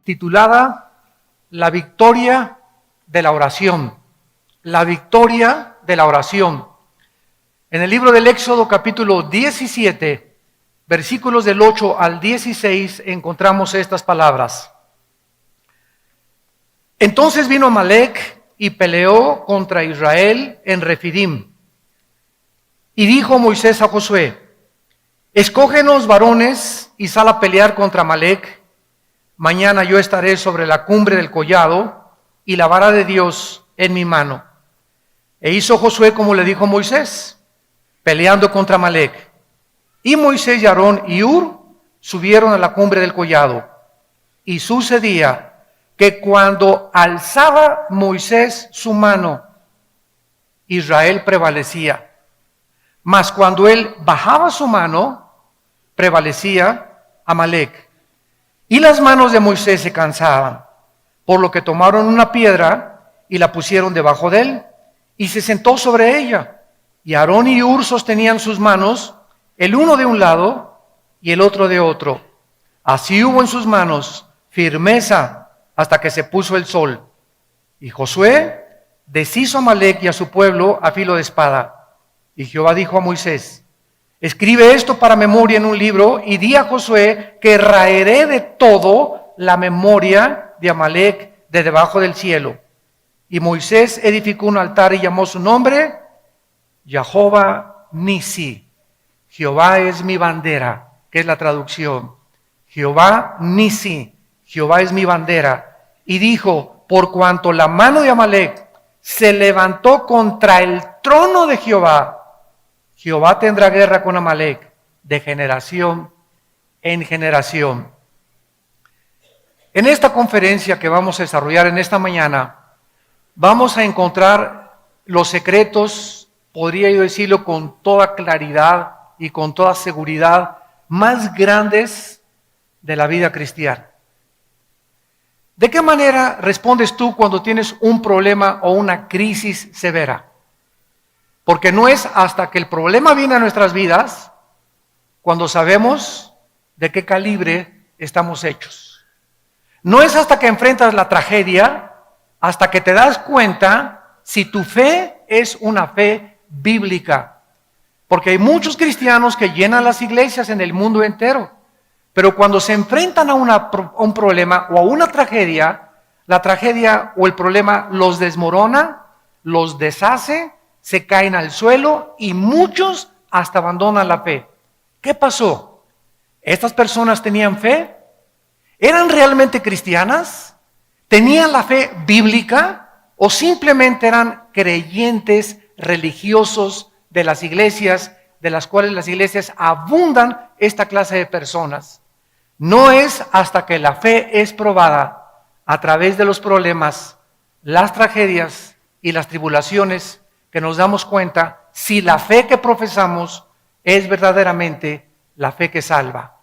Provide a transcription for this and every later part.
titulada La victoria de la oración. La victoria de la oración. En el libro del Éxodo capítulo 17, versículos del 8 al 16, encontramos estas palabras. Entonces vino Amalec y peleó contra Israel en Refidim. Y dijo Moisés a Josué: escógenos varones y sal a pelear contra Amalec. Mañana yo estaré sobre la cumbre del collado y la vara de Dios en mi mano. E hizo Josué como le dijo Moisés, peleando contra Amalec. Y Moisés y Aarón y Hur subieron a la cumbre del collado. Y sucedía que cuando alzaba Moisés su mano, Israel prevalecía. Mas cuando él bajaba su mano, prevalecía Amalec. Y las manos de Moisés se cansaban, por lo que tomaron una piedra y la pusieron debajo de él, y se sentó sobre ella. Y Aarón y Hur sostenían sus manos, el uno de un lado y el otro de otro. Así hubo en sus manos firmeza hasta que se puso el sol. Y Josué deshizo a Amalec y a su pueblo a filo de espada. Y Jehová dijo a Moisés: escribe esto para memoria en un libro y di a Josué que raeré de todo la memoria de Amalec de debajo del cielo. Y Moisés edificó un altar y llamó su nombre Jehová Nisi. Jehová es mi bandera, que es la traducción. Jehová Nisi, Jehová es mi bandera. Y dijo: por cuanto la mano de Amalec se levantó contra el trono de Jehová, Jehová tendrá guerra con Amalec de generación en generación. En esta conferencia que vamos a desarrollar en esta mañana, vamos a encontrar los secretos, podría yo decirlo con toda claridad y con toda seguridad, más grandes de la vida cristiana. ¿De qué manera respondes tú cuando tienes un problema o una crisis severa? Porque no es hasta que el problema viene a nuestras vidas cuando sabemos de qué calibre estamos hechos. No es hasta que enfrentas la tragedia, hasta que te das cuenta si tu fe es una fe bíblica. Porque hay muchos cristianos que llenan las iglesias en el mundo entero, pero cuando se enfrentan a un problema o a una tragedia, la tragedia o el problema los desmorona, los deshace, se caen al suelo y muchos hasta abandonan la fe. ¿Qué pasó? ¿Estas personas tenían fe? ¿Eran realmente cristianas? ¿Tenían la fe bíblica? ¿O simplemente eran creyentes religiosos de las iglesias, de las cuales las iglesias abundan esta clase de personas? No es hasta que la fe es probada a través de los problemas, las tragedias y las tribulaciones que nos damos cuenta si la fe que profesamos es verdaderamente la fe que salva.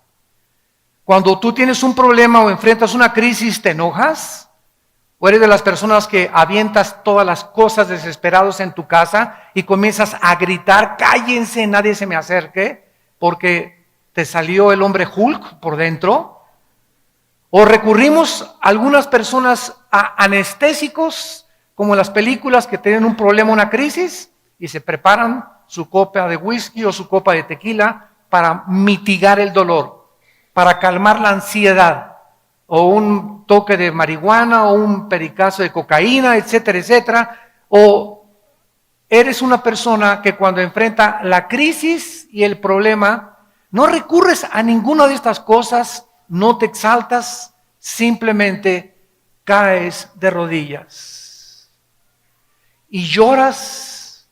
Cuando tú tienes un problema o enfrentas una crisis, ¿te enojas? ¿O eres de las personas que avientas todas las cosas desesperados en tu casa y comienzas a gritar: cállense, nadie se me acerque, porque te salió el hombre Hulk por dentro? ¿O recurrimos algunas personas a anestésicos, como en las películas, que tienen un problema, una crisis, y se preparan su copa de whisky o su copa de tequila para mitigar el dolor, para calmar la ansiedad, o un toque de marihuana, o un pericazo de cocaína, etcétera, etcétera? ¿O eres una persona que cuando enfrenta la crisis y el problema, no recurres a ninguna de estas cosas, no te exaltas, simplemente caes de rodillas y lloras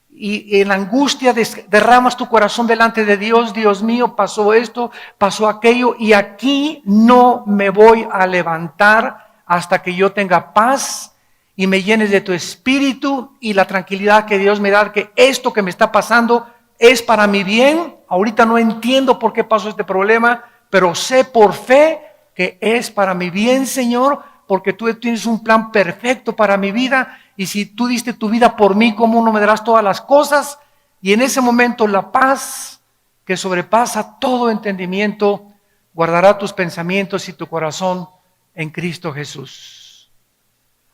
y en angustia derramas tu corazón delante de Dios? Dios mío, pasó esto, pasó aquello, y aquí no me voy a levantar hasta que yo tenga paz y me llenes de tu espíritu y la tranquilidad que Dios me da, que esto que me está pasando es para mi bien. Ahorita no entiendo por qué pasó este problema, pero sé por fe que es para mi bien, Señor, porque tú tienes un plan perfecto para mi vida, y si tú diste tu vida por mí, ¿cómo no me darás todas las cosas? Y en ese momento la paz que sobrepasa todo entendimiento guardará tus pensamientos y tu corazón en Cristo Jesús.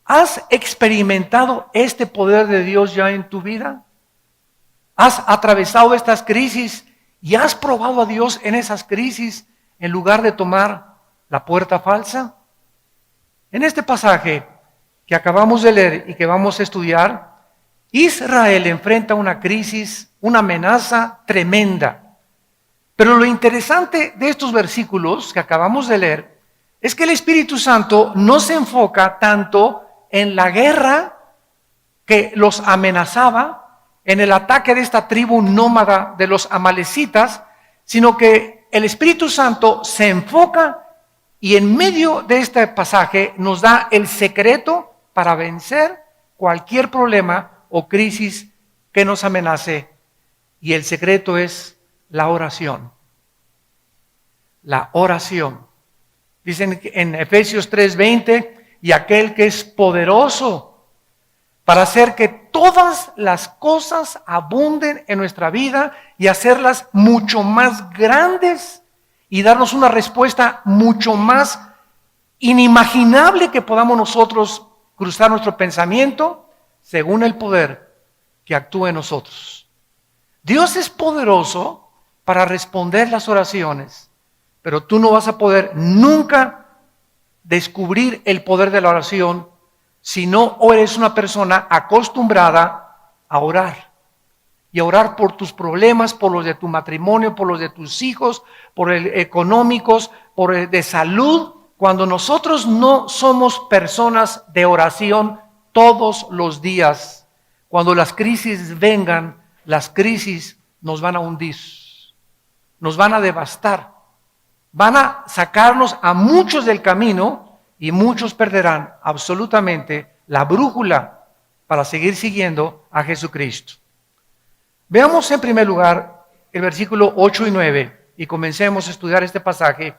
¿Has experimentado este poder de Dios ya en tu vida? ¿Has atravesado estas crisis y has probado a Dios en esas crisis en lugar de tomar la puerta falsa? En este pasaje que acabamos de leer y que vamos a estudiar, Israel enfrenta una crisis, una amenaza tremenda. Pero lo interesante de estos versículos que acabamos de leer es que el Espíritu Santo no se enfoca tanto en la guerra que los amenazaba, en el ataque de esta tribu nómada de los amalecitas, sino que el Espíritu Santo se enfoca y en medio de este pasaje nos da el secreto para vencer cualquier problema o crisis que nos amenace. Y el secreto es la oración. La oración. Dicen en Efesios 3:20, y aquel que es poderoso para hacer que todas las cosas abunden en nuestra vida y hacerlas mucho más grandes y darnos una respuesta mucho más inimaginable que podamos nosotros cruzar nuestro pensamiento según el poder que actúa en nosotros. Dios es poderoso para responder las oraciones, pero tú no vas a poder nunca descubrir el poder de la oración si no eres una persona acostumbrada a orar. Y a orar por tus problemas, por los de tu matrimonio, por los de tus hijos, por los económicos, por el de salud. Cuando nosotros no somos personas de oración todos los días, cuando las crisis vengan, las crisis nos van a hundir, nos van a devastar, van a sacarnos a muchos del camino y muchos perderán absolutamente la brújula para seguir siguiendo a Jesucristo. Veamos en primer lugar el versículo 8 y 9 y comencemos a estudiar este pasaje.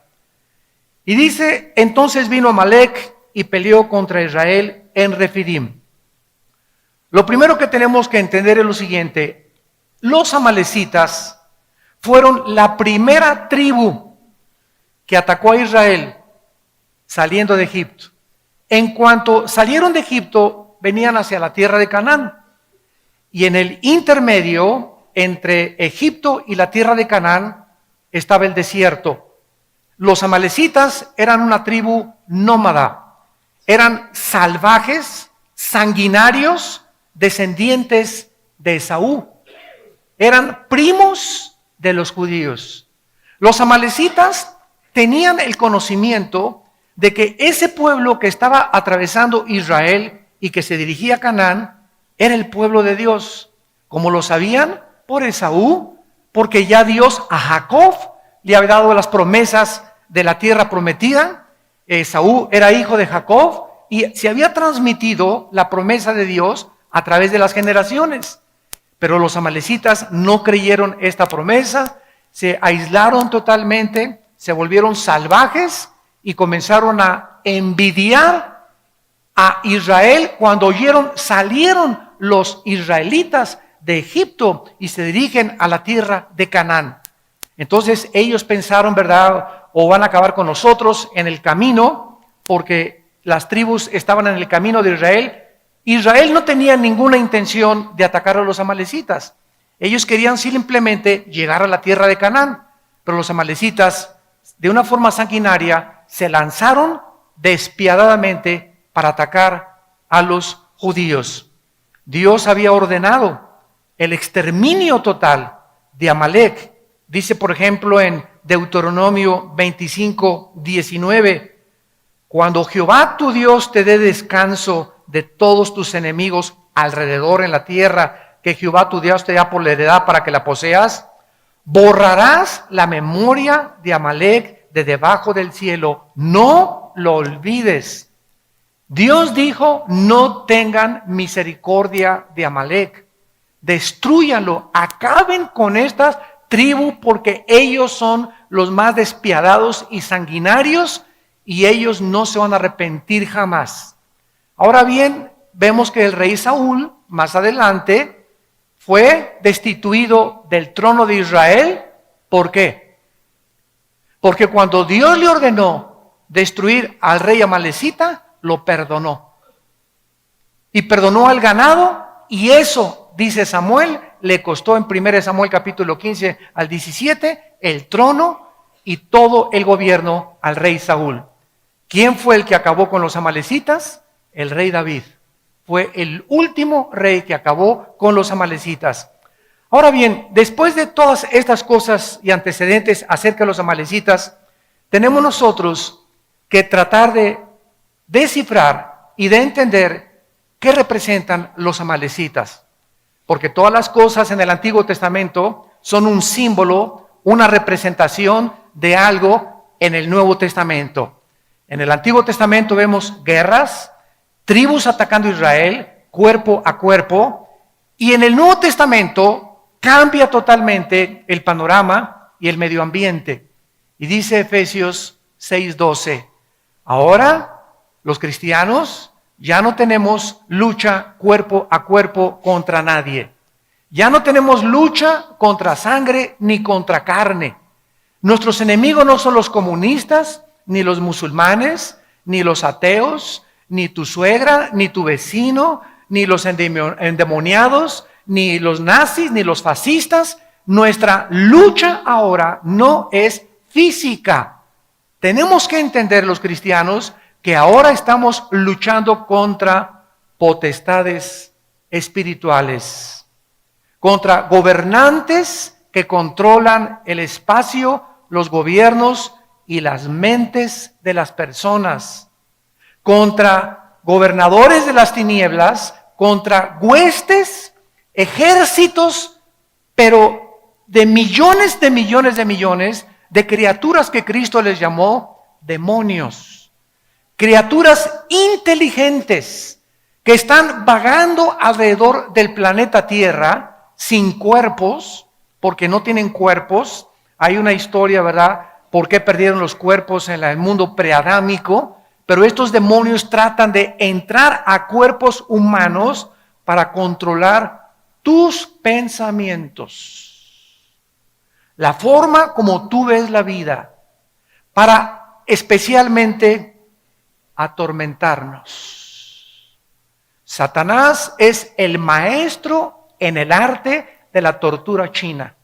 Y dice, entonces vino Amalec y peleó contra Israel en Refidim. Lo primero que tenemos que entender es lo siguiente: los amalecitas fueron la primera tribu que atacó a Israel saliendo de Egipto. En cuanto salieron de Egipto, venían hacia la tierra de Canaán. Y en el intermedio, entre Egipto y la tierra de Canaán, estaba el desierto. Los amalecitas eran una tribu nómada. Eran salvajes, sanguinarios, descendientes de Esaú. Eran primos de los judíos. Los amalecitas tenían el conocimiento de que ese pueblo que estaba atravesando Israel y que se dirigía a Canaán era el pueblo de Dios. ¿Cómo lo sabían? Por Esaú, porque ya Dios a Jacob le había dado las promesas de la tierra prometida. Esaú era hijo de Jacob y se había transmitido la promesa de Dios a través de las generaciones. Pero los amalecitas no creyeron esta promesa, se aislaron totalmente, se volvieron salvajes y comenzaron a envidiar a Israel. Cuando salieron los israelitas de Egipto y se dirigen a la tierra de Canaán. Entonces ellos pensaron, ¿verdad? O van a acabar con nosotros en el camino, porque las tribus estaban en el camino de Israel. Israel no tenía ninguna intención de atacar a los amalecitas. Ellos querían simplemente llegar a la tierra de Canaán, pero los amalecitas, de una forma sanguinaria, se lanzaron despiadadamente para atacar a los judíos. Dios había ordenado el exterminio total de Amalec. Dice, por ejemplo, en Deuteronomio 25:19, cuando Jehová tu Dios te dé descanso de todos tus enemigos alrededor en la tierra que Jehová tu Dios te da por la heredad para que la poseas, borrarás la memoria de Amalec de debajo del cielo, no lo olvides. Dios dijo, no tengan misericordia de Amalec, destrúyanlo, acaben con estas tribus porque ellos son los más despiadados y sanguinarios y ellos no se van a arrepentir jamás. Ahora bien, vemos que el rey Saúl, más adelante, fue destituido del trono de Israel. ¿Por qué? Porque cuando Dios le ordenó destruir al rey amalecita, lo perdonó. Y perdonó al ganado, y eso, dice Samuel, le costó en 1 Samuel capítulo 15 al 17, el trono y todo el gobierno al rey Saúl. ¿Quién fue el que acabó con los amalecitas? El rey David. Fue el último rey que acabó con los amalecitas. Ahora bien, después de todas estas cosas y antecedentes acerca de los amalecitas, tenemos nosotros que tratar de descifrar y de entender qué representan los amalecitas. Porque todas las cosas en el Antiguo Testamento son un símbolo, una representación de algo en el Nuevo Testamento. En el Antiguo Testamento vemos guerras, tribus atacando a Israel, cuerpo a cuerpo, y en el Nuevo Testamento cambia totalmente el panorama y el medio ambiente. Y dice Efesios 6:12, ahora los cristianos ya no tenemos lucha cuerpo a cuerpo contra nadie. Ya no tenemos lucha contra sangre ni contra carne. Nuestros enemigos no son los comunistas, ni los musulmanes, ni los ateos, ni tu suegra, ni tu vecino, ni los endemoniados, ni los nazis, ni los fascistas. Nuestra lucha ahora no es física. Tenemos que entender los cristianos que ahora estamos luchando contra potestades espirituales, contra gobernantes que controlan el espacio, los gobiernos y las mentes de las personas, contra gobernadores de las tinieblas, contra huestes, ejércitos, pero de millones de criaturas que Cristo les llamó demonios. Criaturas inteligentes que están vagando alrededor del planeta Tierra sin cuerpos, porque no tienen cuerpos. Hay una historia, ¿verdad?, por qué perdieron los cuerpos en el mundo preadámico, pero estos demonios tratan de entrar a cuerpos humanos para controlar tus pensamientos, la forma como tú ves la vida, para especialmente atormentarnos. Satanás es el maestro en el arte de la tortura china.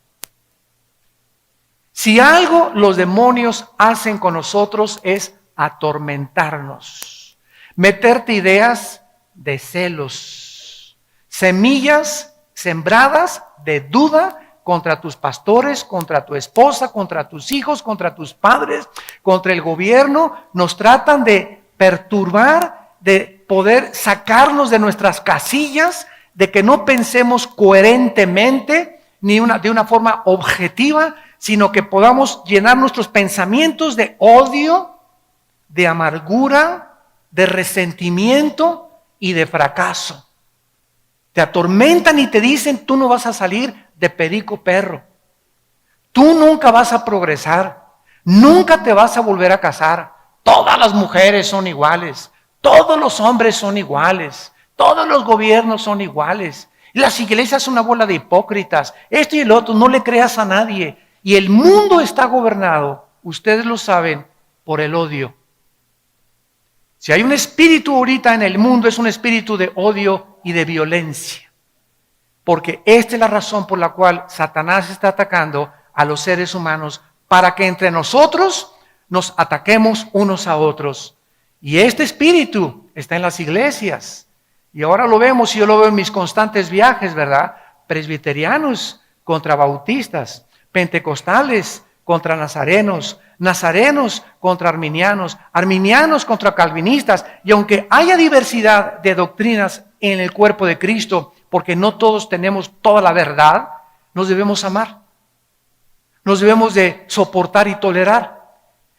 Si algo los demonios hacen con nosotros es atormentarnos, meterte ideas de celos, semillas sembradas de duda contra tus pastores, contra tu esposa, contra tus hijos, contra tus padres, contra el gobierno. Nos tratan de perturbar, de poder sacarnos de nuestras casillas, de que no pensemos coherentemente ni de una forma objetiva, sino que podamos llenar nuestros pensamientos de odio, de amargura, de resentimiento y de fracaso. Te atormentan y te dicen, tú no vas a salir de perico perro. Tú nunca vas a progresar. Nunca te vas a volver a casar. Todas las mujeres son iguales. Todos los hombres son iguales. Todos los gobiernos son iguales. Las iglesias son una bola de hipócritas. Esto y el otro, no le creas a nadie. Y el mundo está gobernado, ustedes lo saben, por el odio. Si hay un espíritu ahorita en el mundo, es un espíritu de odio y de violencia. Porque esta es la razón por la cual Satanás está atacando a los seres humanos, para que entre nosotros nos ataquemos unos a otros. Y este espíritu está en las iglesias. Y ahora lo vemos, y yo lo veo en mis constantes viajes, ¿verdad? Presbiterianos contra bautistas, pentecostales contra nazarenos, nazarenos contra arminianos, arminianos contra calvinistas. Y aunque haya diversidad de doctrinas en el cuerpo de Cristo, porque no todos tenemos toda la verdad, nos debemos amar. Nos debemos de soportar y tolerar.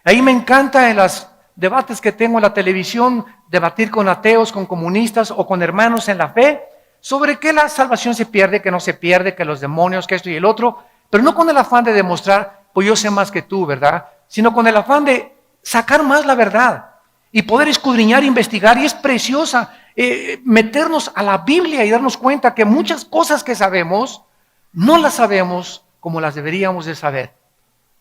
Ahí me encanta en los debates que tengo en la televisión, debatir con ateos, con comunistas o con hermanos en la fe, sobre que la salvación se pierde, que no se pierde, que los demonios, que esto y el otro, pero no con el afán de demostrar, pues yo sé más que tú, ¿verdad? Sino con el afán de sacar más la verdad y poder escudriñar, investigar. Y es preciosa meternos a la Biblia y darnos cuenta que muchas cosas que sabemos, no las sabemos como las deberíamos de saber.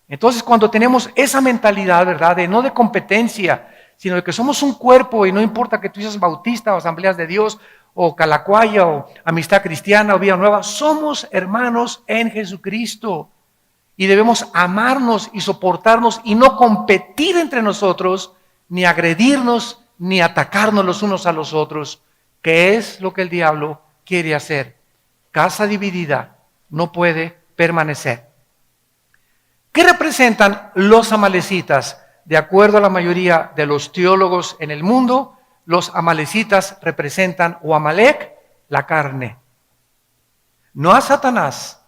Entonces, cuando tenemos esa mentalidad, ¿verdad? No de competencia, sino de que somos un cuerpo y no importa que tú seas bautista o Asambleas de Dios o Calacuaya o Amistad Cristiana o Vida Nueva, somos hermanos en Jesucristo y debemos amarnos y soportarnos y no competir entre nosotros, ni agredirnos, ni atacarnos los unos a los otros, que es lo que el diablo quiere hacer. Casa dividida no puede permanecer. ¿Qué representan los amalecitas? De acuerdo a la mayoría de los teólogos en el mundo, los amalecitas representan, o Amalek, la carne. No a Satanás,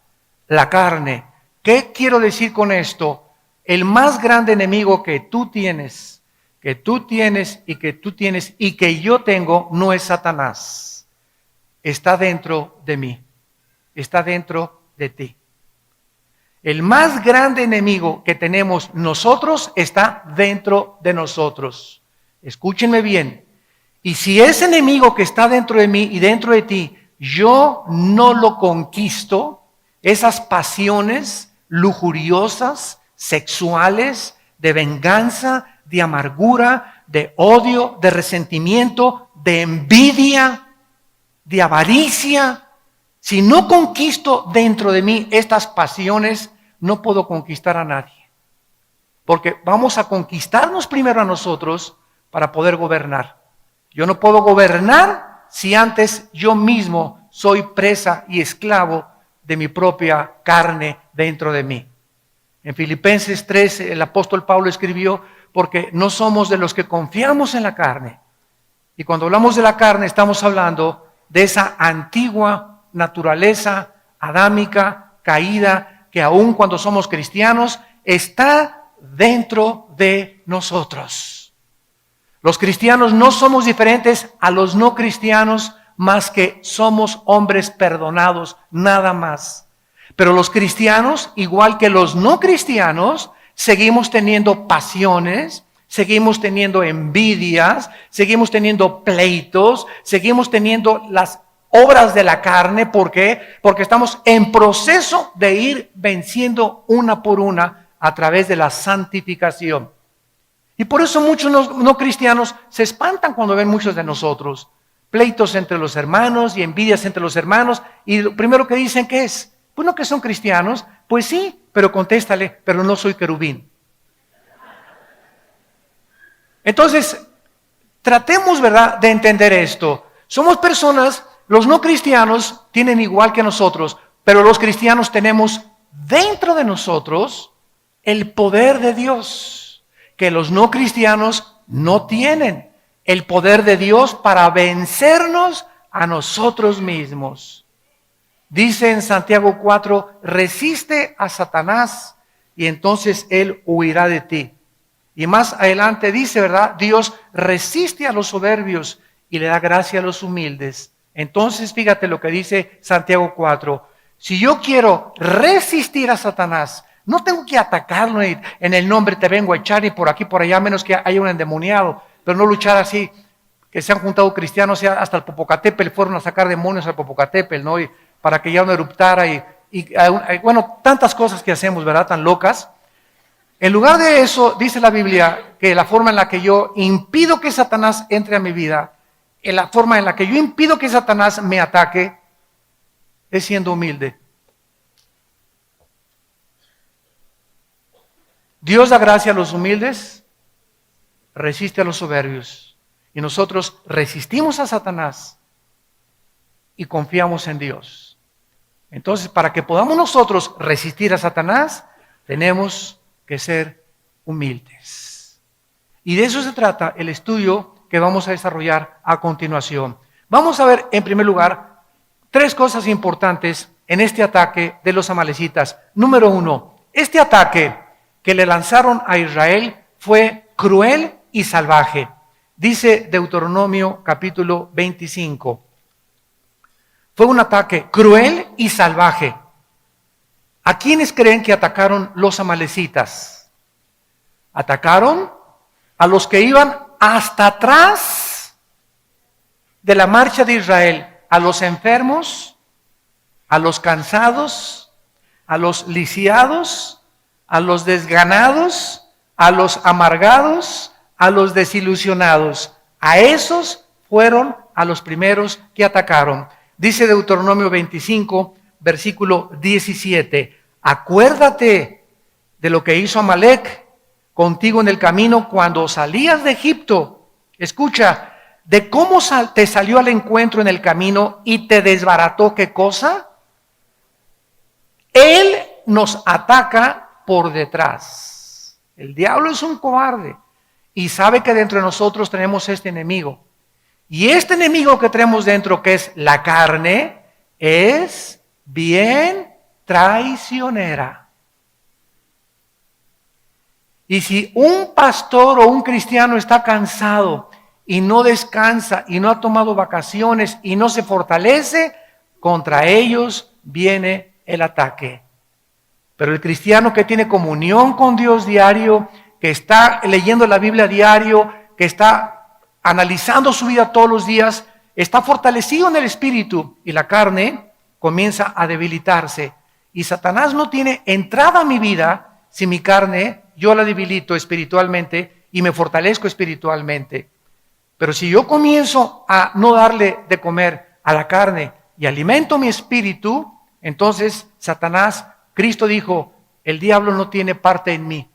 la carne. ¿Qué quiero decir con esto? El más grande enemigo que tú tienes y que yo tengo, no es Satanás. Está dentro de mí, está dentro de ti. El más grande enemigo que tenemos nosotros está dentro de nosotros. Escúchenme bien. Y si ese enemigo que está dentro de mí y dentro de ti, yo no lo conquisto, esas pasiones lujuriosas, sexuales, de venganza, de amargura, de odio, de resentimiento, de envidia, de avaricia, si no conquisto dentro de mí estas pasiones, no puedo conquistar a nadie. Porque vamos a conquistarnos primero a nosotros para poder gobernar. Yo no puedo gobernar si antes yo mismo soy presa y esclavo de mi propia carne dentro de mí. En Filipenses 3 el apóstol Pablo escribió, porque no somos de los que confiamos en la carne. Y cuando hablamos de la carne estamos hablando de esa antigua naturaleza adámica, caída, que aun cuando somos cristianos, está dentro de nosotros. Los cristianos no somos diferentes a los no cristianos, más que somos hombres perdonados, nada más. Pero los cristianos, igual que los no cristianos, seguimos teniendo pasiones, seguimos teniendo envidias, seguimos teniendo pleitos, seguimos teniendo las obras de la carne. ¿Por qué? Porque estamos en proceso de ir venciendo una por una a través de la santificación. Y por eso muchos no cristianos se espantan cuando ven muchos de nosotros. Pleitos entre los hermanos y envidias entre los hermanos. Y lo primero que dicen, ¿qué es? Pues no, que son cristianos. Pues sí, pero contéstale, pero no soy querubín. Entonces, tratemos, ¿verdad?, de entender esto. Somos personas. Los no cristianos tienen igual que nosotros, pero los cristianos tenemos dentro de nosotros el poder de Dios, que los no cristianos no tienen. El poder de Dios para vencernos a nosotros mismos. Dice en Santiago 4, resiste a Satanás y entonces él huirá de ti. Y más adelante dice, ¿verdad? Dios resiste a los soberbios y le da gracia a los humildes. Entonces, fíjate lo que dice Santiago 4. Si yo quiero resistir a Satanás, no tengo que atacarlo en el nombre te vengo a echar y por aquí, por allá, menos que haya un endemoniado, pero no luchar así, que se han juntado cristianos, hasta el Popocatépetl fueron a sacar demonios al Popocatépetl, ¿no? Y para que ya no eruptara bueno, tantas cosas que hacemos, ¿verdad? Tan locas. En lugar de eso, dice la Biblia que la forma en la que yo impido que Satanás entre a mi vida, en la forma en la que yo impido que Satanás me ataque, es siendo humilde. Dios da gracia a los humildes, resiste a los soberbios. Y nosotros resistimos a Satanás y confiamos en Dios. Entonces, para que podamos nosotros resistir a Satanás, tenemos que ser humildes. Y de eso se trata el estudio que vamos a desarrollar a continuación. Vamos a ver, en primer lugar, tres cosas importantes en este ataque de los amalecitas. Número 1, este ataque que le lanzaron a Israel fue cruel y salvaje. Dice Deuteronomio capítulo 25. Fue un ataque cruel y salvaje. ¿A quiénes creen que atacaron los amalecitas? Atacaron a los que iban hasta atrás de la marcha de Israel, a los enfermos, a los cansados, a los lisiados, a los desganados, a los amargados, a los desilusionados. A esos fueron a los primeros que atacaron. Dice Deuteronomio 25, versículo 17. Acuérdate de lo que hizo Amalec contigo en el camino cuando salías de Egipto. Escucha, de cómo te salió al encuentro en el camino y te desbarató, ¿qué cosa? Él nos ataca por detrás. El diablo es un cobarde y sabe que dentro de nosotros tenemos este enemigo. Y este enemigo que tenemos dentro, que es la carne, es bien traicionera. Y si un pastor o un cristiano está cansado y no descansa y no ha tomado vacaciones y no se fortalece, contra ellos viene el ataque. Pero el cristiano que tiene comunión con Dios diario, que está leyendo la Biblia diario, que está analizando su vida todos los días, está fortalecido en el espíritu y la carne comienza a debilitarse. Y Satanás no tiene entrada a mi vida si mi carne yo la debilito espiritualmente y me fortalezco espiritualmente. Pero si yo comienzo a no darle de comer a la carne y alimento mi espíritu, entonces Satanás, Cristo dijo, el diablo no tiene parte en mí.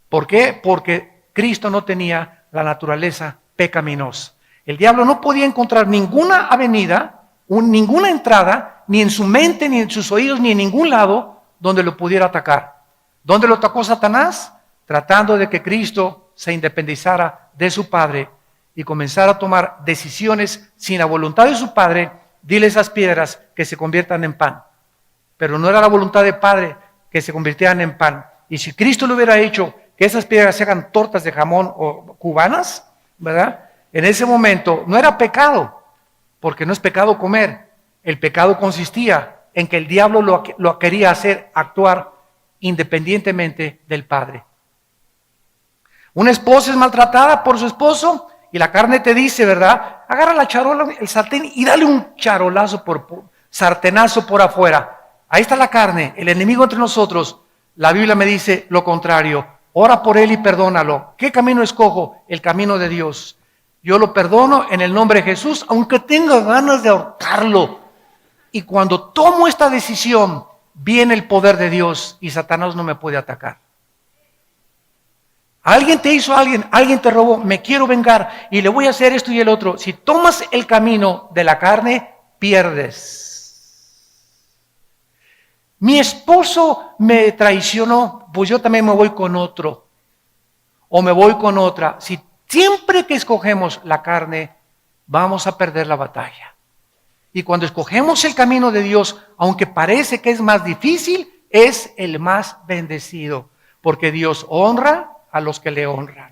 ¿Por qué? Porque Cristo no tenía la naturaleza pecaminosa. El diablo no podía encontrar ninguna avenida, ninguna entrada, ni en su mente, ni en sus oídos, ni en ningún lado donde lo pudiera atacar. ¿Dónde lo atacó Satanás? Tratando de que Cristo se independizara de su Padre y comenzara a tomar decisiones sin la voluntad de su Padre. Dile a esas piedras que se conviertan en pan. Pero no era la voluntad del Padre que se convirtieran en pan. Y si Cristo le hubiera hecho que esas piedras se hagan tortas de jamón o cubanas, ¿verdad? En ese momento no era pecado, porque no es pecado comer. El pecado consistía en que el diablo lo quería hacer actuar independientemente del Padre. Una esposa es maltratada por su esposo y la carne te dice, ¿verdad? Agarra la charola, el sartén y dale un charolazo sartenazo por afuera. Ahí está la carne, el enemigo entre nosotros. La Biblia me dice lo contrario. Ora por él y perdónalo. ¿Qué camino escojo? El camino de Dios. Yo lo perdono en el nombre de Jesús, aunque tenga ganas de ahorcarlo. Y cuando tomo esta decisión, viene el poder de Dios y Satanás no me puede atacar. Alguien te hizo alguien te robó, me quiero vengar y le voy a hacer esto y el otro. Si tomas el camino de la carne, pierdes. Mi esposo me traicionó, pues yo también me voy con otro. O me voy con otra. Si siempre que escogemos la carne, vamos a perder la batalla. Y cuando escogemos el camino de Dios, aunque parece que es más difícil, es el más bendecido. Porque Dios honra a los que le honran.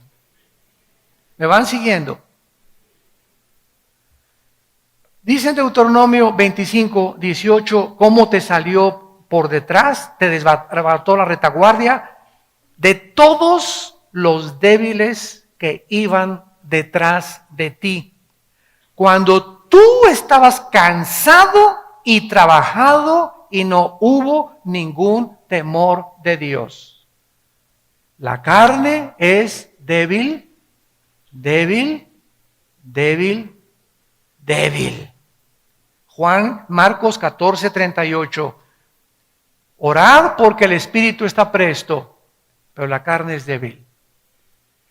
¿Me van siguiendo? Dice en Deuteronomio 25, 18, cómo te salió por detrás, te desbarató la retaguardia de todos los débiles que iban detrás de ti. Cuando tú estabas cansado y trabajado y no hubo ningún temor de Dios. La carne es débil, débil, débil, débil. Marcos 14, 38. Orad porque el espíritu está presto, pero la carne es débil.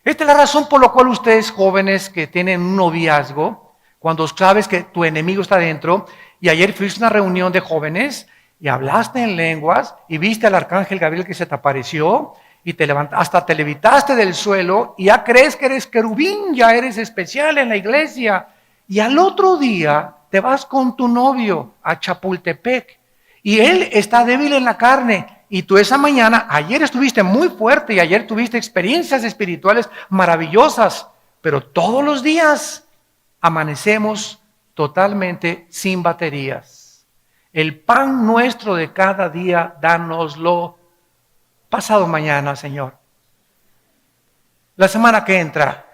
Esta es la razón por la cual ustedes jóvenes que tienen un noviazgo, cuando sabes que tu enemigo está dentro, y ayer fuiste a una reunión de jóvenes y hablaste en lenguas y viste al arcángel Gabriel que se te apareció, y te levantaste, hasta te levitaste del suelo y ya crees que eres querubín, ya eres especial en la iglesia. Y al otro día te vas con tu novio a Chapultepec y él está débil en la carne. Y tú esa mañana, ayer estuviste muy fuerte y ayer tuviste experiencias espirituales maravillosas, pero todos los días amanecemos totalmente sin baterías. El pan nuestro de cada día, dánoslo pasado mañana, Señor. La semana que entra.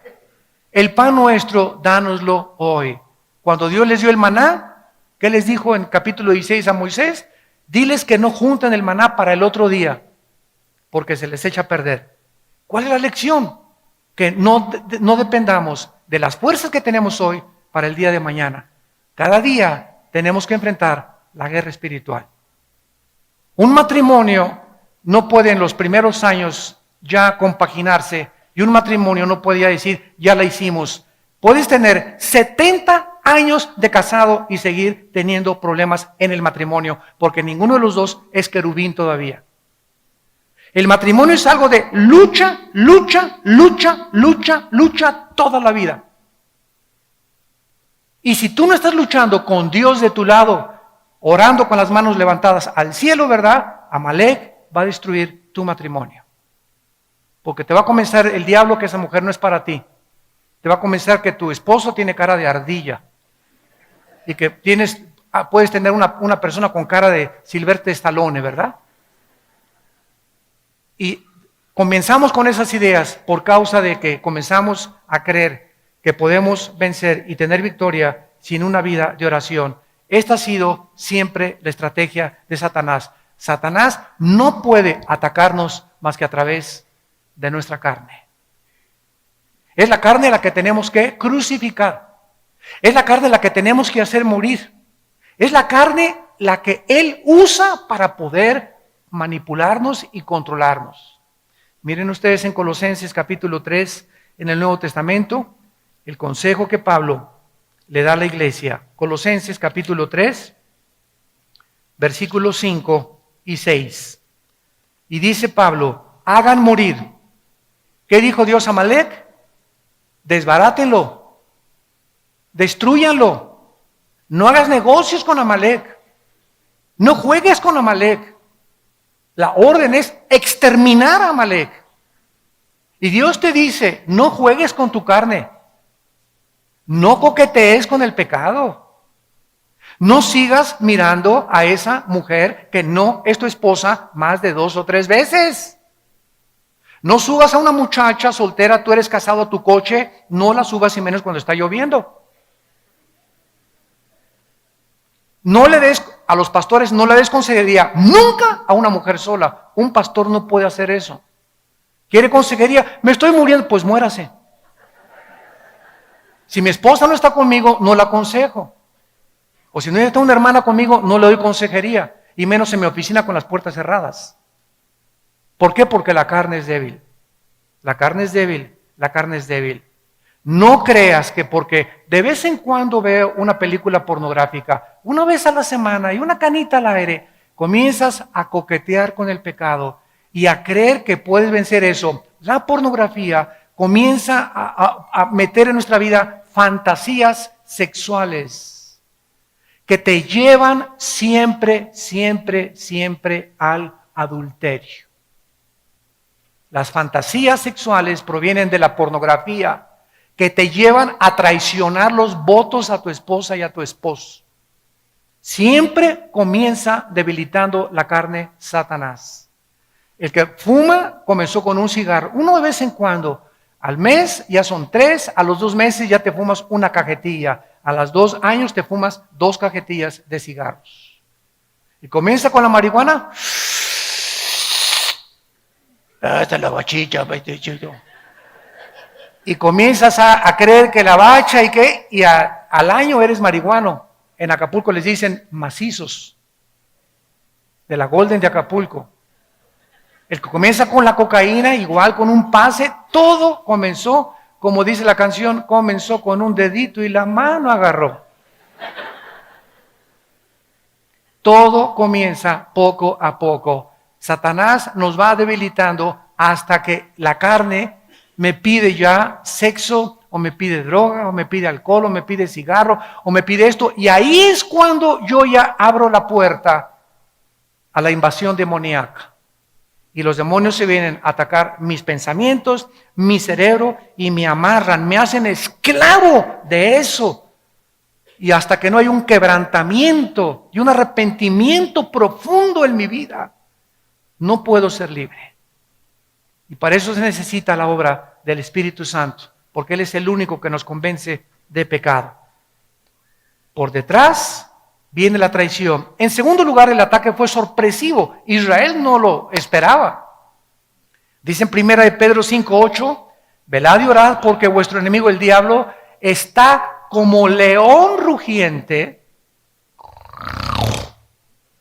El pan nuestro, dánoslo hoy. Cuando Dios les dio el maná, ¿qué les dijo en capítulo 16 a Moisés? Diles que no junten el maná para el otro día. porque se les echa a perder. ¿Cuál es la lección? Que no dependamos de las fuerzas que tenemos hoy para el día de mañana. Cada día tenemos que enfrentar la guerra espiritual. Un matrimonio no puede en los primeros años ya compaginarse, y un matrimonio no podía decir, ya la hicimos. Puedes tener 70 años de casado y seguir teniendo problemas en el matrimonio, porque ninguno de los dos es querubín todavía. El matrimonio es algo de lucha, lucha, lucha, lucha, lucha toda la vida. Y si tú no estás luchando con Dios de tu lado, orando con las manos levantadas al cielo, ¿verdad? Amalek va a destruir tu matrimonio. Porque te va a comenzar el diablo que esa mujer no es para ti. Te va a comenzar que tu esposo tiene cara de ardilla. Y que puedes tener una persona con cara de Sylvester Stallone, ¿verdad? Y comenzamos con esas ideas por causa de que comenzamos a creer que podemos vencer y tener victoria sin una vida de oración. Esta ha sido siempre la estrategia de Satanás. Satanás no puede atacarnos más que a través de nuestra carne. Es la carne la que tenemos que crucificar. Es la carne la que tenemos que hacer morir. Es la carne la que Él usa para poder manipularnos y controlarnos. Miren ustedes en Colosenses capítulo 3, en el Nuevo Testamento, el consejo que Pablo le da a la iglesia. Colosenses capítulo 3, versículos 5 y 6. Y dice Pablo, hagan morir. ¿Qué dijo Dios a Amalek? Desbarátenlo, destrúyanlo. No hagas negocios con Amalek. No juegues con Amalek. La orden es exterminar a Amalek. Y Dios te dice, no juegues con tu carne. No coquetees con el pecado. No sigas mirando a esa mujer que no es tu esposa más de 2 o 3 veces. No subas a una muchacha soltera, tú eres casado a tu coche, no la subas y menos cuando está lloviendo. No le des, a los pastores no le des consejería nunca a una mujer sola. Un pastor no puede hacer eso. ¿Quiere consejería? Me estoy muriendo, pues muérase. Si mi esposa no está conmigo, no la aconsejo. O si no está una hermana conmigo, no le doy consejería. Y menos en mi oficina con las puertas cerradas. ¿Por qué? Porque la carne es débil. La carne es débil, la carne es débil. No creas que porque de vez en cuando veo una película pornográfica, una vez a la semana y una canita al aire, comienzas a coquetear con el pecado y a creer que puedes vencer eso. La pornografía comienza a meter en nuestra vida fantasías sexuales que te llevan siempre, siempre, siempre al adulterio. Las fantasías sexuales provienen de la pornografía que te llevan a traicionar los votos a tu esposa y a tu esposo. Siempre comienza debilitando la carne Satanás. El que fuma comenzó con un cigarro, uno de vez en cuando. Al mes ya son 3, a los 2 meses ya te fumas una cajetilla, a los 2 años te fumas 2 cajetillas de cigarros. Y comienza con la marihuana. Hasta la bachicha, y comienzas a creer que la bacha y al año eres marihuano. En Acapulco les dicen macizos, de la Golden de Acapulco. El que comienza con la cocaína, igual con un pase, todo comenzó, como dice la canción, comenzó con un dedito y la mano agarró. Todo comienza poco a poco. Satanás nos va debilitando hasta que la carne me pide ya sexo, o me pide droga, o me pide alcohol, o me pide cigarro, o me pide esto. Y ahí es cuando yo ya abro la puerta a la invasión demoníaca. Y los demonios se vienen a atacar mis pensamientos, mi cerebro, y me amarran, me hacen esclavo de eso. Y hasta que no hay un quebrantamiento y un arrepentimiento profundo en mi vida, no puedo ser libre. Y para eso se necesita la obra del Espíritu Santo, porque Él es el único que nos convence de pecado. Por detrás viene la traición. En segundo lugar, el ataque fue sorpresivo. Israel no lo esperaba. Dice en 1 de Pedro 5:8, velad y orad porque vuestro enemigo el diablo está como león rugiente,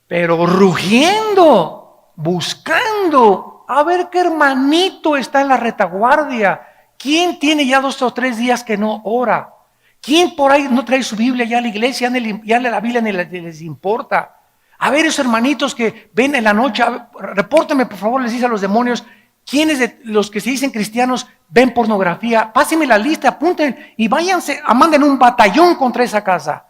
pero rugiendo, buscando a ver qué hermanito está en la retaguardia. ¿Quién tiene ya 2 o 3 días que no ora? ¿Quién por ahí no trae su Biblia ya a la iglesia? Ya la Biblia ni les importa. A ver, esos hermanitos que ven en la noche, repórtenme por favor, les dice a los demonios, ¿quiénes de los que se dicen cristianos ven pornografía? Pásenme la lista, apunten y váyanse, manden un batallón contra esa casa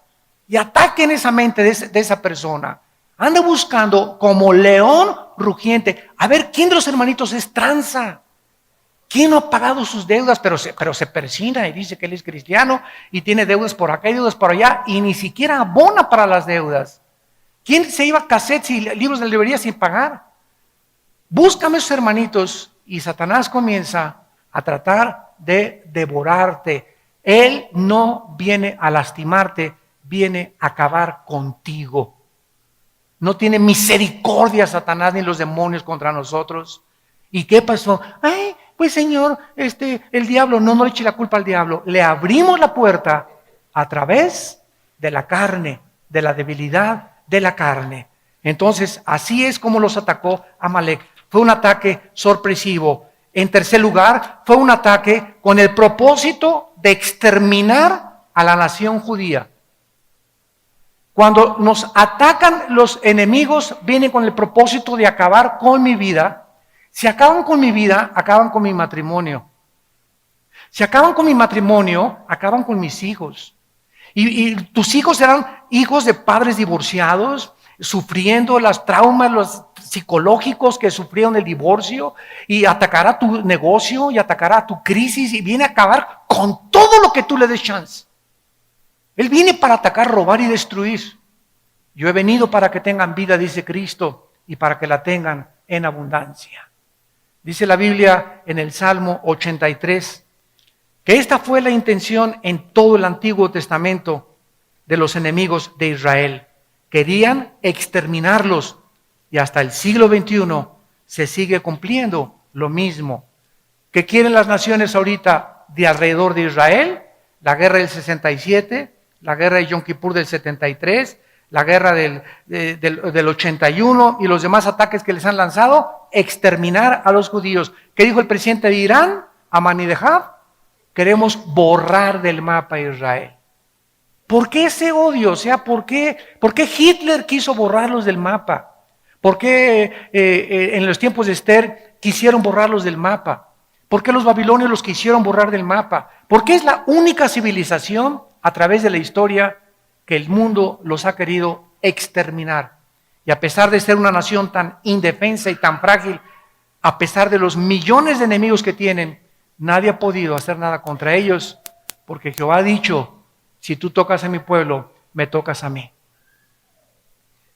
y ataquen esa mente de esa persona. Anda buscando como león rugiente. A ver, ¿quién de los hermanitos es tranza? ¿Quién no ha pagado sus deudas, pero se persina y dice que él es cristiano y tiene deudas por acá y deudas por allá y ni siquiera abona para las deudas? ¿Quién se iba a cassettes y libros de librería sin pagar? Búscame esos hermanitos y Satanás comienza a tratar de devorarte. Él no viene a lastimarte, viene a acabar contigo. No tiene misericordia Satanás ni los demonios contra nosotros. ¿Y qué pasó? Ay, pues Señor, el diablo, no le eche la culpa al diablo. Le abrimos la puerta a través de la carne, de la debilidad de la carne. Entonces, así es como los atacó Amalek. Fue un ataque sorpresivo. En tercer lugar, fue un ataque con el propósito de exterminar a la nación judía. Cuando nos atacan los enemigos, vienen con el propósito de acabar con mi vida. Si acaban con mi vida, acaban con mi matrimonio. Si acaban con mi matrimonio, acaban con mis hijos. Y tus hijos serán hijos de padres divorciados, sufriendo los traumas los psicológicos que sufrieron el divorcio, y atacará tu negocio y atacará tu crisis y viene a acabar con todo lo que tú le des chance. Él viene para atacar, robar y destruir. Yo he venido para que tengan vida, dice Cristo, y para que la tengan en abundancia. Dice la Biblia en el Salmo 83, que esta fue la intención en todo el Antiguo Testamento de los enemigos de Israel. Querían exterminarlos y hasta el siglo XXI se sigue cumpliendo lo mismo. ¿Qué quieren las naciones ahorita de alrededor de Israel? La guerra del 67, la guerra de Yom Kippur del 73, la guerra del 81 y los demás ataques que les han lanzado, exterminar a los judíos. ¿Qué dijo el presidente de Irán, Ahmadinejad? Queremos borrar del mapa a Israel. ¿Por qué ese odio? O sea, ¿por qué Hitler quiso borrarlos del mapa? ¿Por qué en los tiempos de Esther quisieron borrarlos del mapa? ¿Por qué los babilonios los quisieron borrar del mapa? Porque es la única civilización a través de la historia que el mundo los ha querido exterminar. Y a pesar de ser una nación tan indefensa y tan frágil, a pesar de los millones de enemigos que tienen, nadie ha podido hacer nada contra ellos, porque Jehová ha dicho, si tú tocas a mi pueblo, me tocas a mí.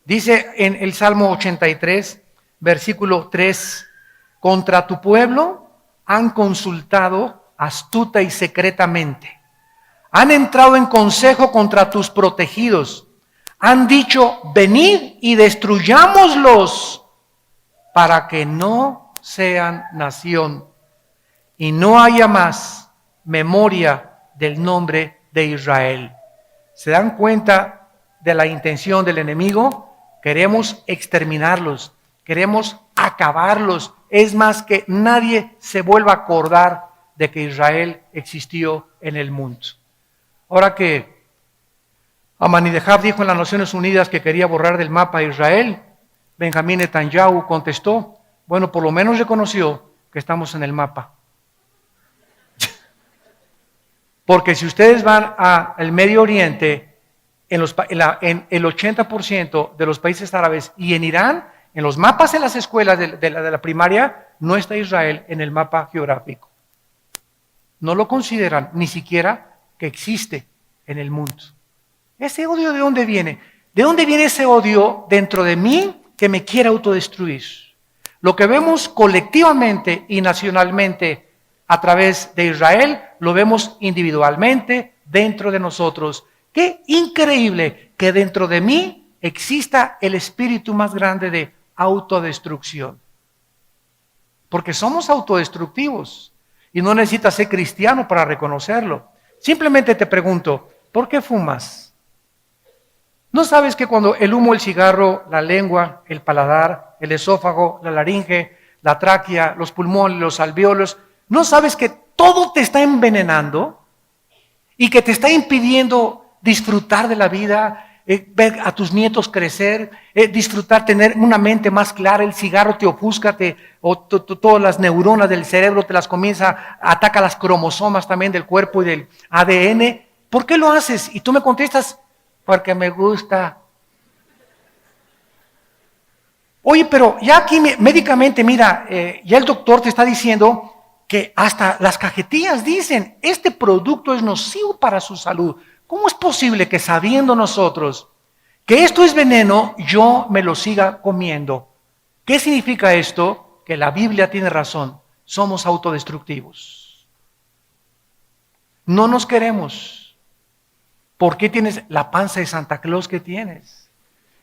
Dice en el Salmo 83, versículo 3, contra tu pueblo han consultado astuta y secretamente. Han entrado en consejo contra tus protegidos. Han dicho, venid y destruyámoslos para que no sean nación y no haya más memoria del nombre de Israel. ¿Se dan cuenta de la intención del enemigo? Queremos exterminarlos, queremos acabarlos. Es más, que nadie se vuelva a acordar de que Israel existió en el mundo. Ahora que Ahmadinejad dijo en las Naciones Unidas que quería borrar del mapa a Israel, Benjamín Netanyahu contestó, bueno, por lo menos reconoció que estamos en el mapa. Porque si ustedes van al Medio Oriente, en el 80% de los países árabes y en Irán, en los mapas en las escuelas de la primaria, no está Israel en el mapa geográfico. No lo consideran ni siquiera que existe en el mundo. ¿Ese odio de dónde viene? ¿De dónde viene ese odio dentro de mí que me quiere autodestruir? Lo que vemos colectivamente y nacionalmente a través de Israel, lo vemos individualmente dentro de nosotros. Qué increíble que dentro de mí exista el espíritu más grande de autodestrucción. porque somos autodestructivos y no necesitas ser cristiano para reconocerlo. Simplemente te pregunto, ¿por qué fumas? ¿No sabes que cuando el humo, el cigarro, la lengua, el paladar, el esófago, la laringe, la tráquea, los pulmones, los alvéolos, ¿no sabes que todo te está envenenando y que te está impidiendo disfrutar de la vida, ver a tus nietos crecer, disfrutar, tener una mente más clara? El cigarro te ofusca, todas las neuronas del cerebro te las comienza, ataca las cromosomas también del cuerpo y del ADN. ¿Por qué lo haces? Y tú me contestas, porque me gusta. Oye, pero ya aquí médicamente, mira, ya el doctor te está diciendo que hasta las cajetillas dicen, este producto es nocivo para su salud. ¿Cómo es posible que sabiendo nosotros que esto es veneno, yo me lo siga comiendo? ¿Qué significa esto? Que la Biblia tiene razón, somos autodestructivos. No nos queremos. ¿Por qué tienes la panza de Santa Claus que tienes?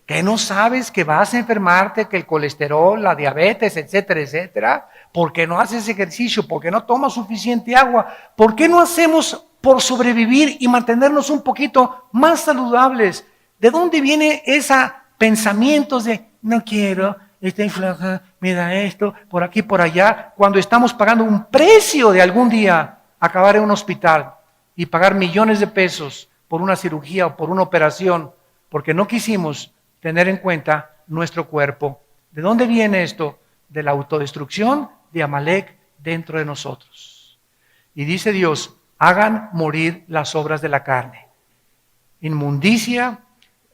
¿Que no sabes que vas a enfermarte, que el colesterol, la diabetes, etcétera, etcétera? ¿Por qué no haces ejercicio? ¿Por qué no tomas suficiente agua? ¿Por qué no hacemos por sobrevivir y mantenernos un poquito más saludables? ¿De dónde viene esos pensamientos de no quiero, estoy flaca, mira esto, por aquí, por allá, cuando estamos pagando un precio de algún día acabar en un hospital y pagar millones de pesos por una cirugía o por una operación, porque no quisimos tener en cuenta nuestro cuerpo? ¿De dónde viene esto? De la autodestrucción de Amalek dentro de nosotros. Y dice Dios, hagan morir las obras de la carne. Inmundicia,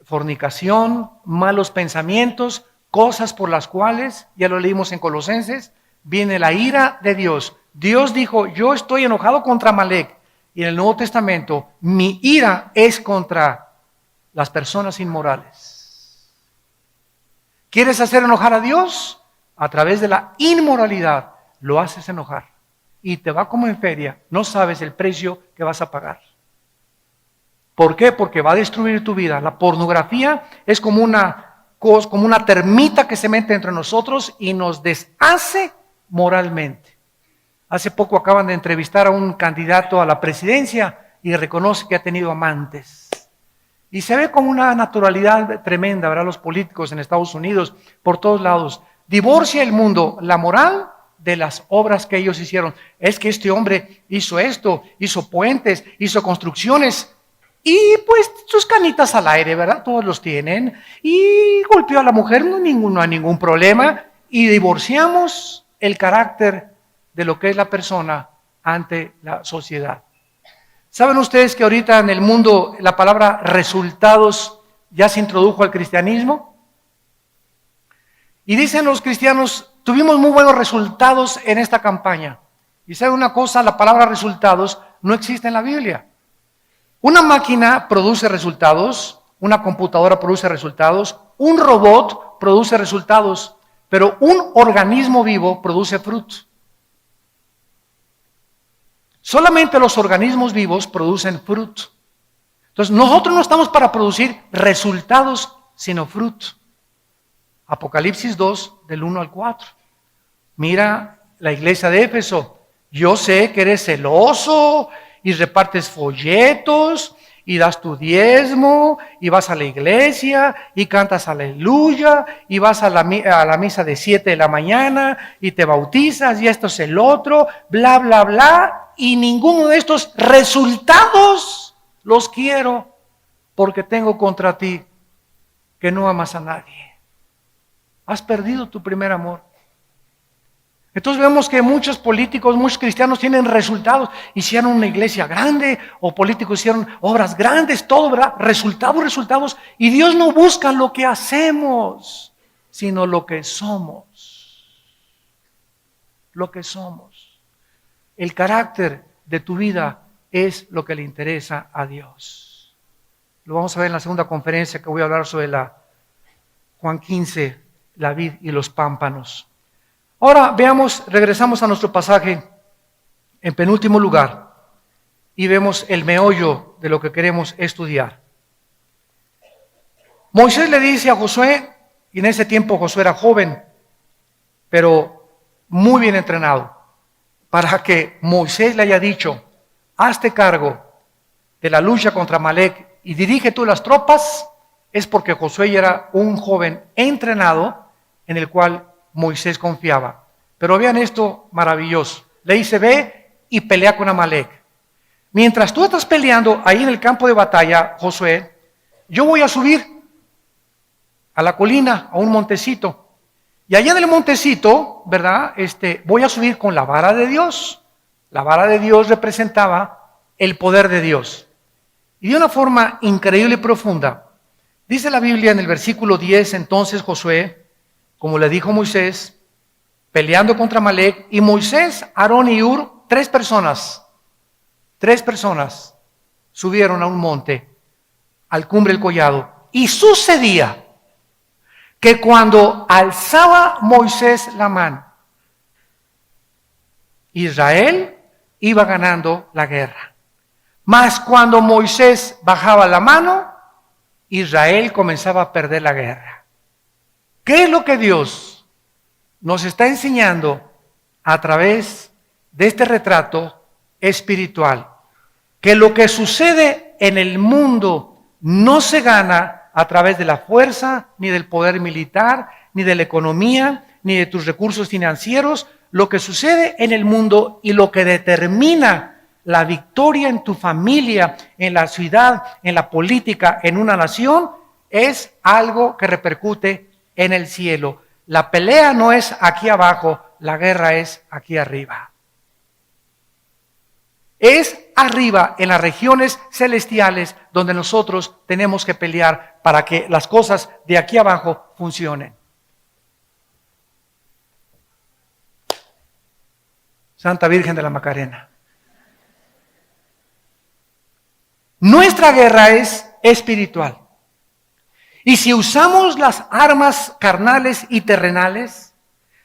fornicación, malos pensamientos, cosas por las cuales, ya lo leímos en Colosenses, viene la ira de Dios. Dios dijo, yo estoy enojado contra Amalek. Y en el Nuevo Testamento, mi ira es contra las personas inmorales. ¿Quieres hacer enojar a Dios? A través de la inmoralidad lo haces enojar. Y te va como en feria, no sabes el precio que vas a pagar. ¿Por qué? Porque va a destruir tu vida. La pornografía es como una termita que se mete entre nosotros y nos deshace moralmente. Hace poco acaban de entrevistar a un candidato a la presidencia y reconoce que ha tenido amantes. Y se ve con una naturalidad tremenda, ¿verdad? Los políticos en Estados Unidos, por todos lados. Divorcia el mundo, la moral de las obras que ellos hicieron. Es que este hombre hizo esto, hizo puentes, hizo construcciones y pues sus canitas al aire, ¿verdad? Todos los tienen. Y golpeó a la mujer, no hay ningún problema. Y divorciamos el carácter de lo que es la persona ante la sociedad. ¿Saben ustedes que ahorita en el mundo la palabra resultados ya se introdujo al cristianismo? Y dicen los cristianos, tuvimos muy buenos resultados en esta campaña. Y saben una cosa, la palabra resultados no existe en la Biblia. Una máquina produce resultados, una computadora produce resultados, un robot produce resultados, pero un organismo vivo produce fruto. Solamente los organismos vivos producen fruto. Entonces, nosotros no estamos para producir resultados, sino fruto. Apocalipsis 2, del 1 al 4. Mira la iglesia de Éfeso. Yo sé que eres celoso y repartes folletos y das tu diezmo y vas a la iglesia y cantas aleluya y vas a la misa de 7 de la mañana y te bautizas y esto es el otro, bla, bla, bla. Y ninguno de estos resultados los quiero porque tengo contra ti que no amas a nadie. Has perdido tu primer amor. Entonces vemos que muchos políticos, muchos cristianos tienen resultados. Hicieron una iglesia grande o políticos hicieron obras grandes, todo, ¿verdad? Resultados. Y Dios no busca lo que hacemos, sino lo que somos. Lo que somos. El carácter de tu vida es lo que le interesa a Dios. Lo vamos a ver en la segunda conferencia que voy a hablar sobre la Juan 15, la vid y los pámpanos. Ahora regresamos a nuestro pasaje en penúltimo lugar y vemos el meollo de lo que queremos estudiar. Moisés le dice a Josué, y en ese tiempo Josué era joven, pero muy bien entrenado, para que Moisés le haya dicho, hazte cargo de la lucha contra Amalek y dirige tú las tropas, es porque Josué era un joven entrenado en el cual Moisés confiaba. Pero vean esto maravilloso. Le dice, ve y pelea con Amalek. Mientras tú estás peleando ahí en el campo de batalla, Josué, yo voy a subir a la colina, a un montecito. Y allá en el montecito, ¿verdad? Voy a subir con la vara de Dios. La vara de Dios representaba el poder de Dios. Y de una forma increíble y profunda, dice la Biblia en el versículo 10, entonces Josué, como le dijo Moisés, peleando contra Amalek, y Moisés, Aarón y Hur, tres personas subieron a un monte, al cumbre del collado. Y sucedía que cuando alzaba Moisés la mano, Israel iba ganando la guerra. Mas cuando Moisés bajaba la mano, Israel comenzaba a perder la guerra. ¿Qué es lo que Dios nos está enseñando a través de este retrato espiritual? Que lo que sucede en el mundo no se gana a través de la fuerza, ni del poder militar, ni de la economía, ni de tus recursos financieros. Lo que sucede en el mundo y lo que determina la victoria en tu familia, en la ciudad, en la política, en una nación, es algo que repercute en el cielo. La pelea no es aquí abajo, la guerra es aquí arriba. Es arriba, en las regiones celestiales, donde nosotros tenemos que pelear para que las cosas de aquí abajo funcionen. Santa Virgen de la Macarena. Nuestra guerra es espiritual. Y si usamos las armas carnales y terrenales,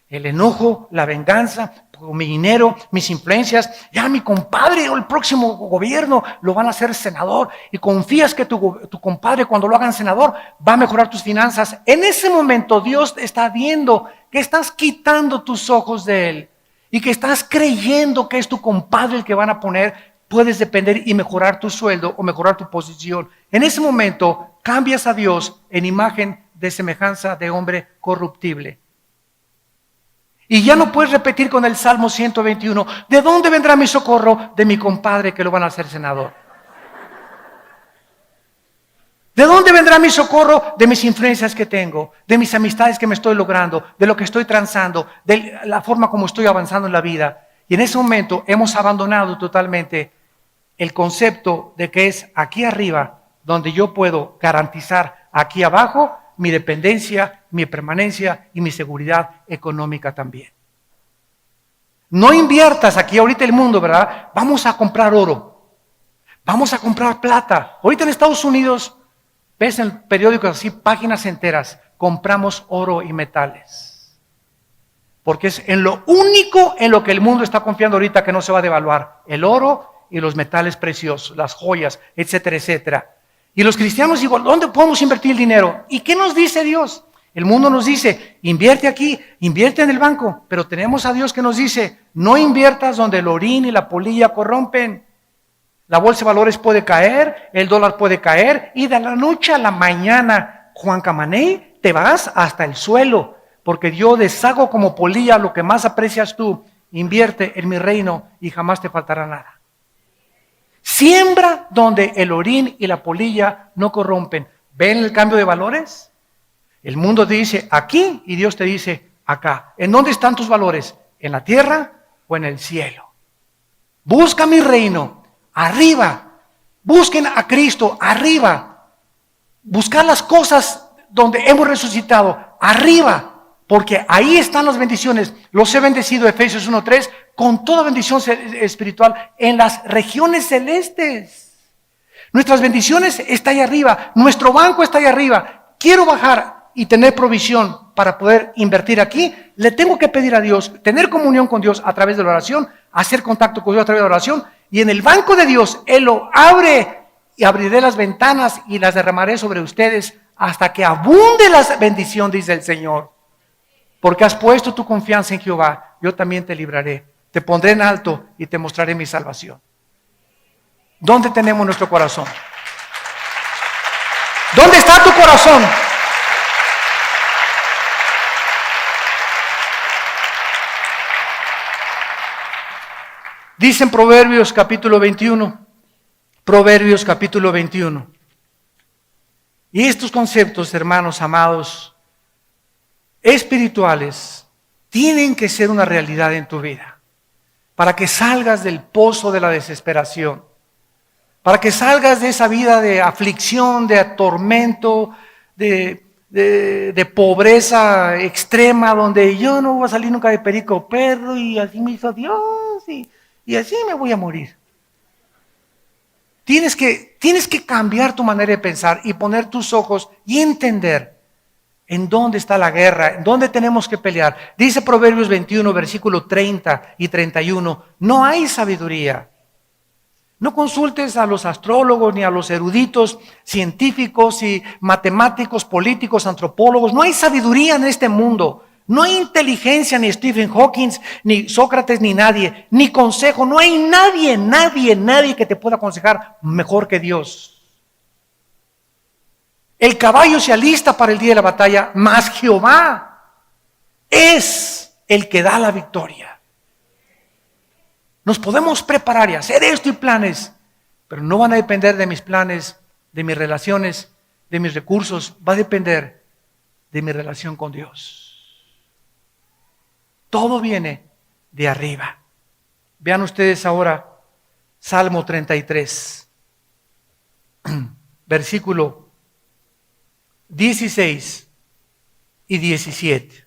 el enojo, la venganza, mi dinero, mis influencias, ya mi compadre o el próximo gobierno lo van a hacer senador y confías que tu compadre cuando lo hagan senador va a mejorar tus finanzas. En ese momento Dios está viendo que estás quitando tus ojos de Él y que estás creyendo que es tu compadre el que van a poner. Puedes depender y mejorar tu sueldo o mejorar tu posición. En ese momento cambias a Dios en imagen de semejanza de hombre corruptible. Y ya no puedes repetir con el Salmo 121, ¿de dónde vendrá mi socorro? De mi compadre que lo van a hacer senador. ¿De dónde vendrá mi socorro? De mis influencias que tengo, de mis amistades que me estoy logrando, de lo que estoy transando, de la forma como estoy avanzando en la vida. Y en ese momento hemos abandonado totalmente el concepto de que es aquí arriba donde yo puedo garantizar aquí abajo mi dependencia, mi permanencia y mi seguridad económica también. No inviertas aquí ahorita el mundo, ¿verdad? Vamos a comprar oro, vamos a comprar plata. Ahorita en Estados Unidos, ves en el periódico así, páginas enteras, compramos oro y metales. Porque es en lo único en lo que el mundo está confiando ahorita que no se va a devaluar, el oro y los metales preciosos, las joyas, etcétera, etcétera. Y los cristianos digo, ¿dónde podemos invertir el dinero? ¿Y qué nos dice Dios? El mundo nos dice, invierte aquí, invierte en el banco, pero tenemos a Dios que nos dice, no inviertas donde el orín y la polilla corrompen. La bolsa de valores puede caer, el dólar puede caer, y de la noche a la mañana, Juan Camaney, te vas hasta el suelo, porque yo deshago como polilla lo que más aprecias tú. Invierte en mi reino y jamás te faltará nada. Siembra donde el orín y la polilla no corrompen. ¿Ven el cambio de valores? El mundo te dice aquí y Dios te dice acá. ¿En dónde están tus valores? ¿En la tierra o en el cielo? Busca mi reino, arriba. Busquen a Cristo, arriba. Buscar las cosas donde hemos resucitado, arriba. Porque ahí están las bendiciones. Los he bendecido, Efesios 1:3, con toda bendición espiritual en las regiones celestes. Nuestras bendiciones están ahí arriba. Nuestro banco está ahí arriba. Quiero bajar y tener provisión para poder invertir aquí. Le tengo que pedir a Dios, tener comunión con Dios a través de la oración, hacer contacto con Dios a través de la oración. Y en el banco de Dios, Él lo abre y abriré las ventanas y las derramaré sobre ustedes hasta que abunde la bendición, dice el Señor. Porque has puesto tu confianza en Jehová. yo también te libraré. Te pondré en alto y te mostraré mi salvación. ¿Dónde tenemos nuestro corazón? ¿Dónde está tu corazón? Dice en Proverbios capítulo 21. Proverbios capítulo 21. Y estos conceptos, hermanos amados, espirituales, tienen que ser una realidad en tu vida. Para que salgas del pozo de la desesperación. Para que salgas de esa vida de aflicción, de tormento, de pobreza extrema, donde yo no voy a salir nunca de perico perro y así me hizo Dios y así me voy a morir. Tienes que cambiar tu manera de pensar y poner tus ojos y entender en dónde está la guerra, en dónde tenemos que pelear. Dice Proverbios 21, versículo 30 y 31, no hay sabiduría. No consultes a los astrólogos ni a los eruditos científicos y matemáticos, políticos, antropólogos. No hay sabiduría en este mundo. No hay inteligencia, ni Stephen Hawking, ni Sócrates, ni nadie. Ni consejo. No hay nadie que te pueda aconsejar mejor que Dios. El caballo se alista para el día de la batalla, mas Jehová es el que da la victoria. Nos podemos preparar y hacer esto y planes, pero no van a depender de mis planes, de mis relaciones, de mis recursos. Va a depender de mi relación con Dios. Todo viene de arriba. Vean ustedes ahora Salmo 33, versículo 16 y 17.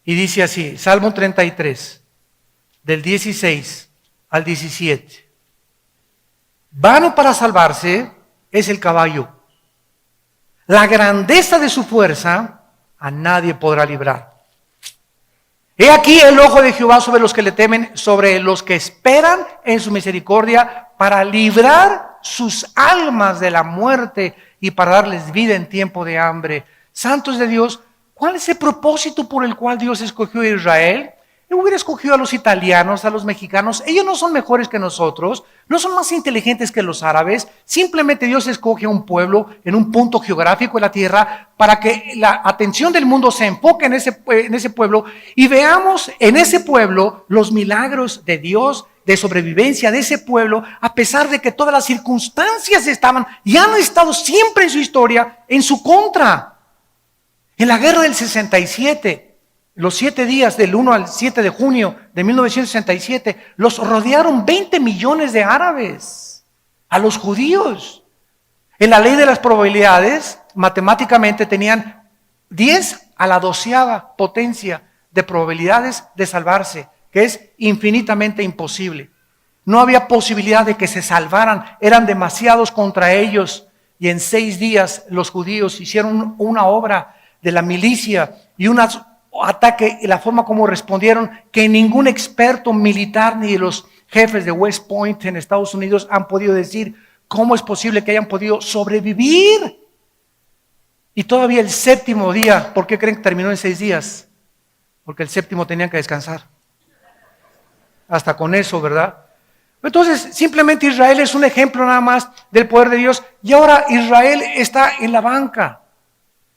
Y dice así, Salmo 33. Del 16 al 17. Vano para salvarse es el caballo. La grandeza de su fuerza a nadie podrá librar. He aquí el ojo de Jehová sobre los que le temen, sobre los que esperan en su misericordia, para librar sus almas de la muerte y para darles vida en tiempo de hambre. Santos de Dios, ¿cuál es el propósito por el cual Dios escogió a Israel? Él hubiera escogido a los italianos, a los mexicanos. Ellos no son mejores que nosotros, no son más inteligentes que los árabes. Simplemente Dios escoge a un pueblo en un punto geográfico de la tierra para que la atención del mundo se enfoque en ese pueblo y veamos en ese pueblo los milagros de Dios, de sobrevivencia de ese pueblo, a pesar de que todas las circunstancias estaban y han estado siempre en su historia en su contra. En la guerra del 67, los 7 días del 1 al 7 de junio de 1967, los rodearon 20 millones de árabes, a los judíos. En la ley de las probabilidades, matemáticamente tenían 10 a la 12ª potencia de probabilidades de salvarse, que es infinitamente imposible. No había posibilidad de que se salvaran, eran demasiados contra ellos. Y en 6 días los judíos hicieron una obra de la milicia y un ataque, y la forma como respondieron, que ningún experto militar ni los jefes de West Point en Estados Unidos han podido decir cómo es posible que hayan podido sobrevivir. Y todavía el 7º día, ¿por qué creen que terminó en 6 días? Porque el 7º tenían que descansar. Hasta con eso, ¿verdad? Entonces, simplemente Israel es un ejemplo nada más del poder de Dios. Y ahora Israel está en la banca.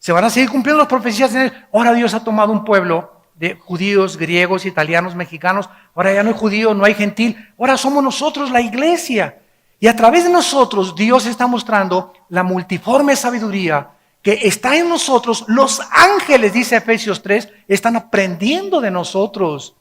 Se van a seguir cumpliendo las profecías. Ahora Dios ha tomado un pueblo de judíos, griegos, italianos, mexicanos. Ahora ya no hay judío, no hay gentil. Ahora somos nosotros la iglesia. Y a través de nosotros Dios está mostrando la multiforme sabiduría que está en nosotros. Los ángeles, dice Efesios 3, están aprendiendo de nosotros.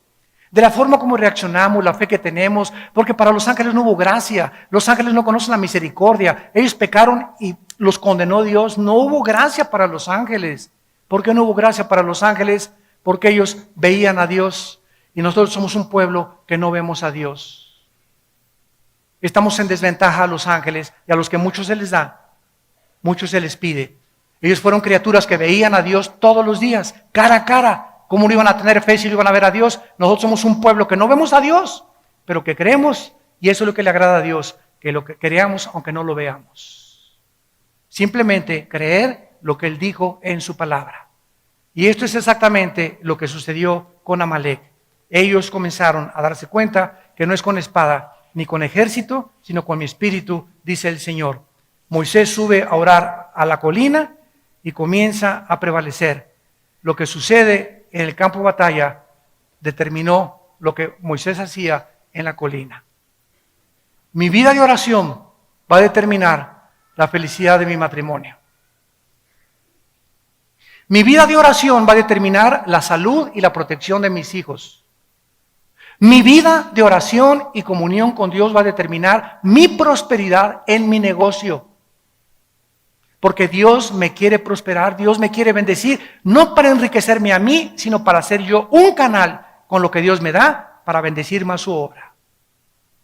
De la forma como reaccionamos, la fe que tenemos. Porque para los ángeles no hubo gracia. Los ángeles no conocen la misericordia. Ellos pecaron y los condenó Dios. No hubo gracia para los ángeles. ¿Por qué no hubo gracia para los ángeles? Porque ellos veían a Dios y nosotros somos un pueblo que no vemos a Dios. Estamos en desventaja a los ángeles y a los que mucho se les da, mucho se les pide. Ellos fueron criaturas que veían a Dios todos los días, cara a cara. ¿Cómo no iban a tener fe si no iban a ver a Dios? Nosotros somos un pueblo que no vemos a Dios, pero que creemos, y eso es lo que le agrada a Dios, que lo que creamos aunque no lo veamos. Simplemente creer lo que Él dijo en su palabra. Y esto es exactamente lo que sucedió con Amalek. ellos comenzaron a darse cuenta que no es con espada ni con ejército, sino con mi espíritu, dice el Señor. Moisés sube a orar a la colina y comienza a prevalecer. Lo que sucede en el campo de batalla determinó lo que Moisés hacía en la colina. Mi vida de oración va a determinar la felicidad de mi matrimonio. Mi vida de oración va a determinar la salud y la protección de mis hijos. Mi vida de oración y comunión con Dios va a determinar mi prosperidad en mi negocio. Porque Dios me quiere prosperar, Dios me quiere bendecir, no para enriquecerme a mí, sino para ser yo un canal con lo que Dios me da para bendecir más su obra.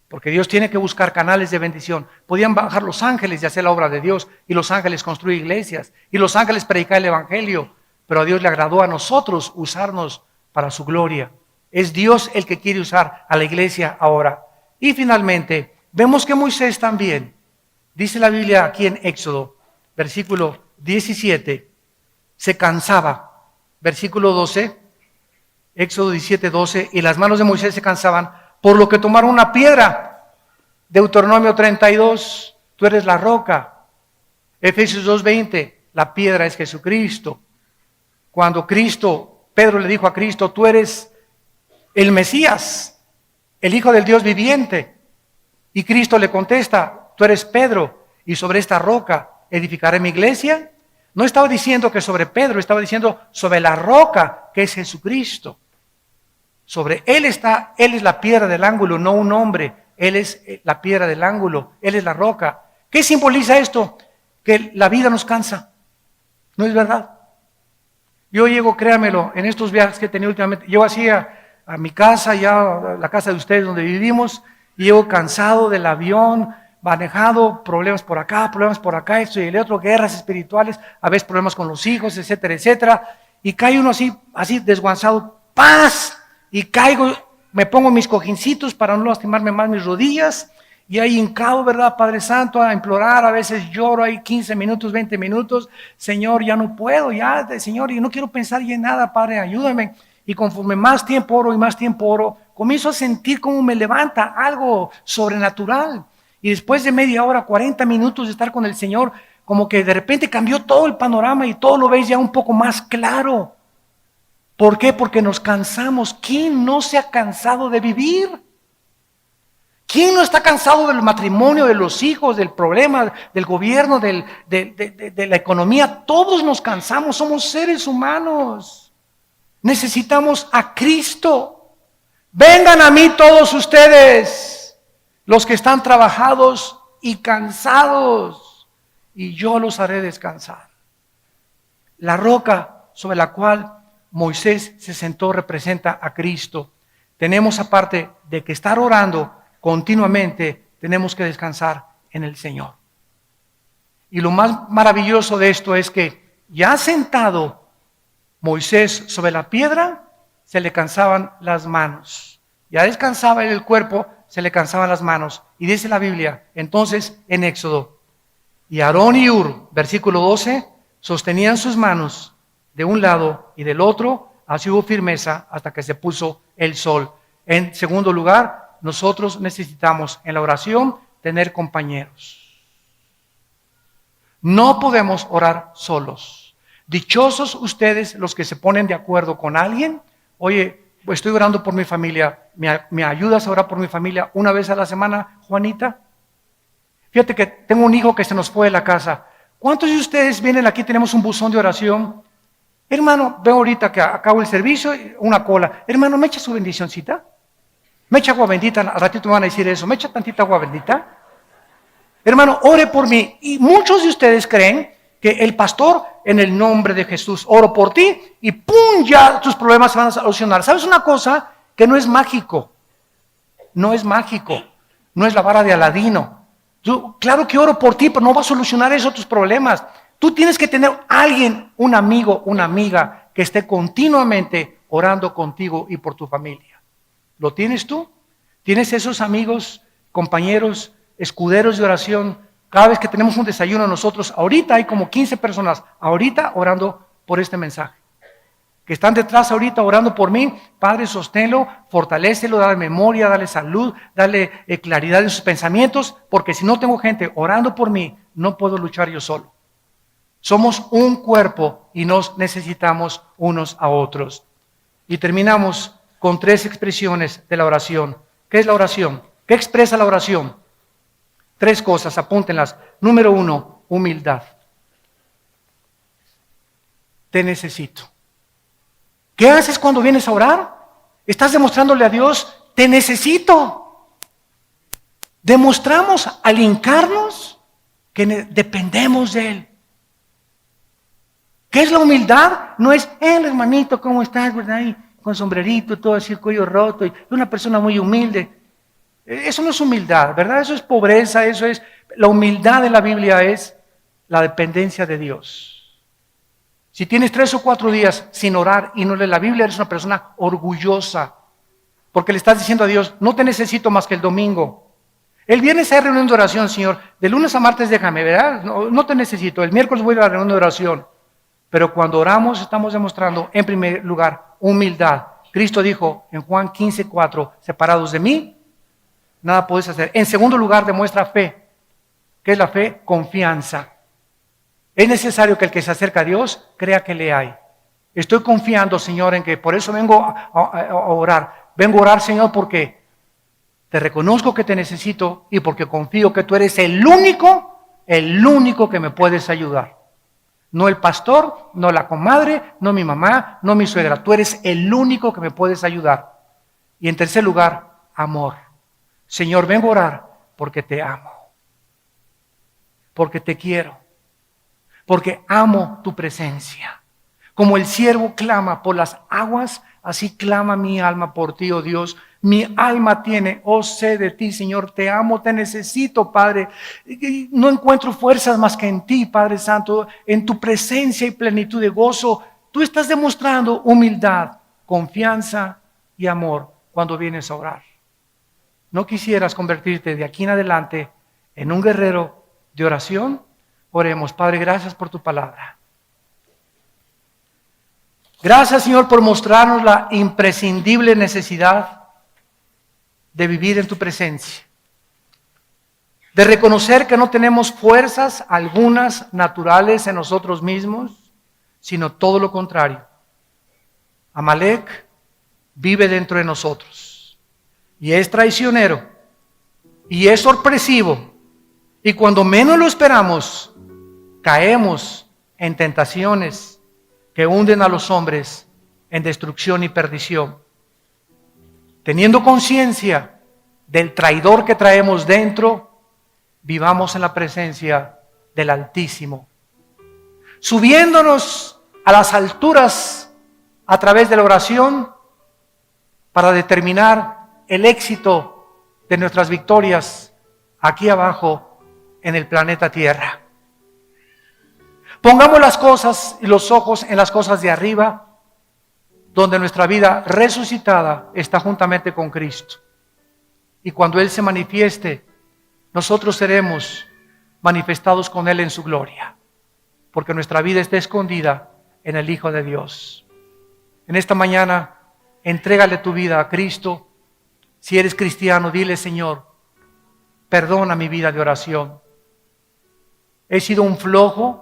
Porque Dios tiene que buscar canales de bendición. Podían bajar los ángeles y hacer la obra de Dios, y los ángeles construir iglesias, y los ángeles predicar el evangelio, pero a Dios le agradó a nosotros usarnos para su gloria. Es Dios el que quiere usar a la iglesia ahora. Y finalmente, vemos que Moisés también, dice la Biblia aquí en Éxodo, versículo 17, se cansaba. Versículo 12, Éxodo 17, 12, y las manos de Moisés se cansaban, por lo que tomaron una piedra. Deuteronomio 32, tú eres la roca. Efesios 2:20, la piedra es Jesucristo. Cuando Pedro le dijo a Cristo, tú eres el Mesías, el Hijo del Dios viviente. Y Cristo le contesta, tú eres Pedro, y sobre esta roca edificaré mi iglesia. No estaba diciendo que sobre Pedro, estaba diciendo sobre la roca que es Jesucristo. Sobre Él está, Él es la piedra del ángulo, no un hombre. Él es la piedra del ángulo, Él es la roca. ¿Qué simboliza esto? Que la vida nos cansa. ¿No es verdad? Yo llego, créamelo, en estos viajes que he tenido últimamente, llego así a mi casa, ya a la casa de ustedes donde vivimos, y llego cansado del avión, manejado, problemas por acá, esto y el otro, guerras espirituales, a veces problemas con los hijos, etcétera, etcétera, y cae uno así desguanzado, ¡paz! Y caigo, me pongo mis cojincitos para no lastimarme más mis rodillas, y ahí hincado, ¿verdad, Padre Santo? A implorar, a veces lloro ahí 15 minutos, 20 minutos, Señor, ya no puedo, Señor, y no quiero pensar ya en nada, Padre, ayúdame. Y conforme más tiempo oro y más tiempo oro, comienzo a sentir como me levanta algo sobrenatural. Y después de media hora, 40 minutos de estar con el Señor, como que de repente cambió todo el panorama y todo lo ves ya un poco más claro. ¿Por qué? Porque nos cansamos. ¿Quién no se ha cansado de vivir? ¿Quién no está cansado del matrimonio, de los hijos, del problema, del gobierno, de la economía? Todos nos cansamos, somos seres humanos. Necesitamos a Cristo. Vengan a mí todos ustedes, los que están trabajados y cansados, y yo los haré descansar. La roca sobre la cual Moisés se sentó representa a Cristo. Tenemos, aparte de que estar orando continuamente, tenemos que descansar en el Señor. Y lo más maravilloso de esto es que ya sentado Moisés sobre la piedra, se le cansaban las manos. Ya descansaba en el cuerpo, se le cansaban las manos. Y dice la Biblia, entonces en Éxodo, y Aarón y Hur, versículo 12, sostenían sus manos de un lado y del otro, así hubo firmeza hasta que se puso el sol. En segundo lugar, nosotros necesitamos en la oración tener compañeros. No podemos orar solos. Dichosos ustedes los que se ponen de acuerdo con alguien. Oye, pues estoy orando por mi familia. ¿Me ayudas a orar por mi familia una vez a la semana, Juanita? Fíjate que tengo un hijo que se nos fue de la casa. ¿Cuántos de ustedes vienen aquí? Tenemos un buzón de oración. Hermano, veo ahorita que acabo el servicio, una cola. Hermano, ¿me echa su bendicioncita? ¿Me echa agua bendita? Al ratito me van a decir eso. ¿Me echa tantita agua bendita? Hermano, ore por mí. Y muchos de ustedes creen que el pastor, en el nombre de Jesús, oro por ti y ¡pum! Ya tus problemas se van a solucionar. ¿Sabes una cosa? Que no es mágico. No es mágico. No es la vara de Aladino. Claro que oro por ti, pero no va a solucionar eso tus problemas. Tú tienes que tener alguien, un amigo, una amiga, que esté continuamente orando contigo y por tu familia. ¿Lo tienes tú? ¿Tienes esos amigos, compañeros, escuderos de oración? Cada vez que tenemos un desayuno nosotros, ahorita hay como 15 personas, ahorita orando por este mensaje. que están detrás ahorita orando por mí, Padre, sosténlo, fortalécelo, dale memoria, dale salud, dale claridad en sus pensamientos, porque si no tengo gente orando por mí, no puedo luchar yo solo. Somos un cuerpo y nos necesitamos unos a otros. Y terminamos con 3 expresiones de la oración. ¿Qué es la oración? ¿Qué expresa la oración? 3 cosas, apúntenlas. Número 1, humildad. Te necesito. ¿Qué haces cuando vienes a orar? Estás demostrándole a Dios, te necesito. Demostramos al hincarnos que dependemos de Él. ¿Qué es la humildad? No es, hermanito, ¿cómo estás? ¿Verdad? Y con sombrerito, todo así, el cuello roto, y una persona muy humilde. Eso no es humildad, ¿verdad? Eso es pobreza, eso es... La humildad de la Biblia es la dependencia de Dios. Si tienes 3 o 4 días sin orar y no lees la Biblia, eres una persona orgullosa, porque le estás diciendo a Dios, no te necesito más que el domingo. El viernes hay reunión de oración, Señor. De lunes a martes déjame, ¿verdad? No te necesito. El miércoles voy a la reunión de oración. Pero cuando oramos estamos demostrando, en primer lugar, humildad. Cristo dijo en Juan 15:4, separados de mí, nada podéis hacer. En segundo lugar, demuestra fe. ¿Qué es la fe? Confianza. Es necesario que el que se acerca a Dios crea que le hay. Estoy confiando, Señor, en que por eso vengo a orar. Vengo a orar, Señor, porque te reconozco que te necesito y porque confío que tú eres el único que me puedes ayudar. No el pastor, no la comadre, no mi mamá, no mi suegra. Tú eres el único que me puedes ayudar. Y en tercer lugar, amor. Señor, vengo a orar porque te amo. Porque te quiero. Porque amo tu presencia. Como el siervo clama por las aguas, así clama mi alma por ti, oh Dios. Mi alma tiene, oh sed de ti, Señor, te amo, te necesito, Padre. No encuentro fuerzas más que en ti, Padre Santo, en tu presencia y plenitud de gozo. Tú estás demostrando humildad, confianza y amor cuando vienes a orar. ¿No quisieras convertirte de aquí en adelante en un guerrero de oración? Oremos. Padre, gracias por tu palabra. Gracias, Señor, por mostrarnos la imprescindible necesidad de vivir en tu presencia, de reconocer que no tenemos fuerzas algunas naturales en nosotros mismos, sino todo lo contrario. Amalek vive dentro de nosotros y es traicionero y es sorpresivo, y cuando menos lo esperamos, caemos en tentaciones que hunden a los hombres en destrucción y perdición. Teniendo conciencia del traidor que traemos dentro, vivamos en la presencia del Altísimo, subiéndonos a las alturas a través de la oración para determinar el éxito de nuestras victorias aquí abajo en el planeta Tierra. Pongamos las cosas y los ojos en las cosas de arriba, donde nuestra vida resucitada está juntamente con Cristo. Y cuando Él se manifieste, nosotros seremos manifestados con Él en su gloria, porque nuestra vida está escondida en el Hijo de Dios. En esta mañana, entrégale tu vida a Cristo. Si eres cristiano, dile: Señor, perdona mi vida de oración. He sido un flojo.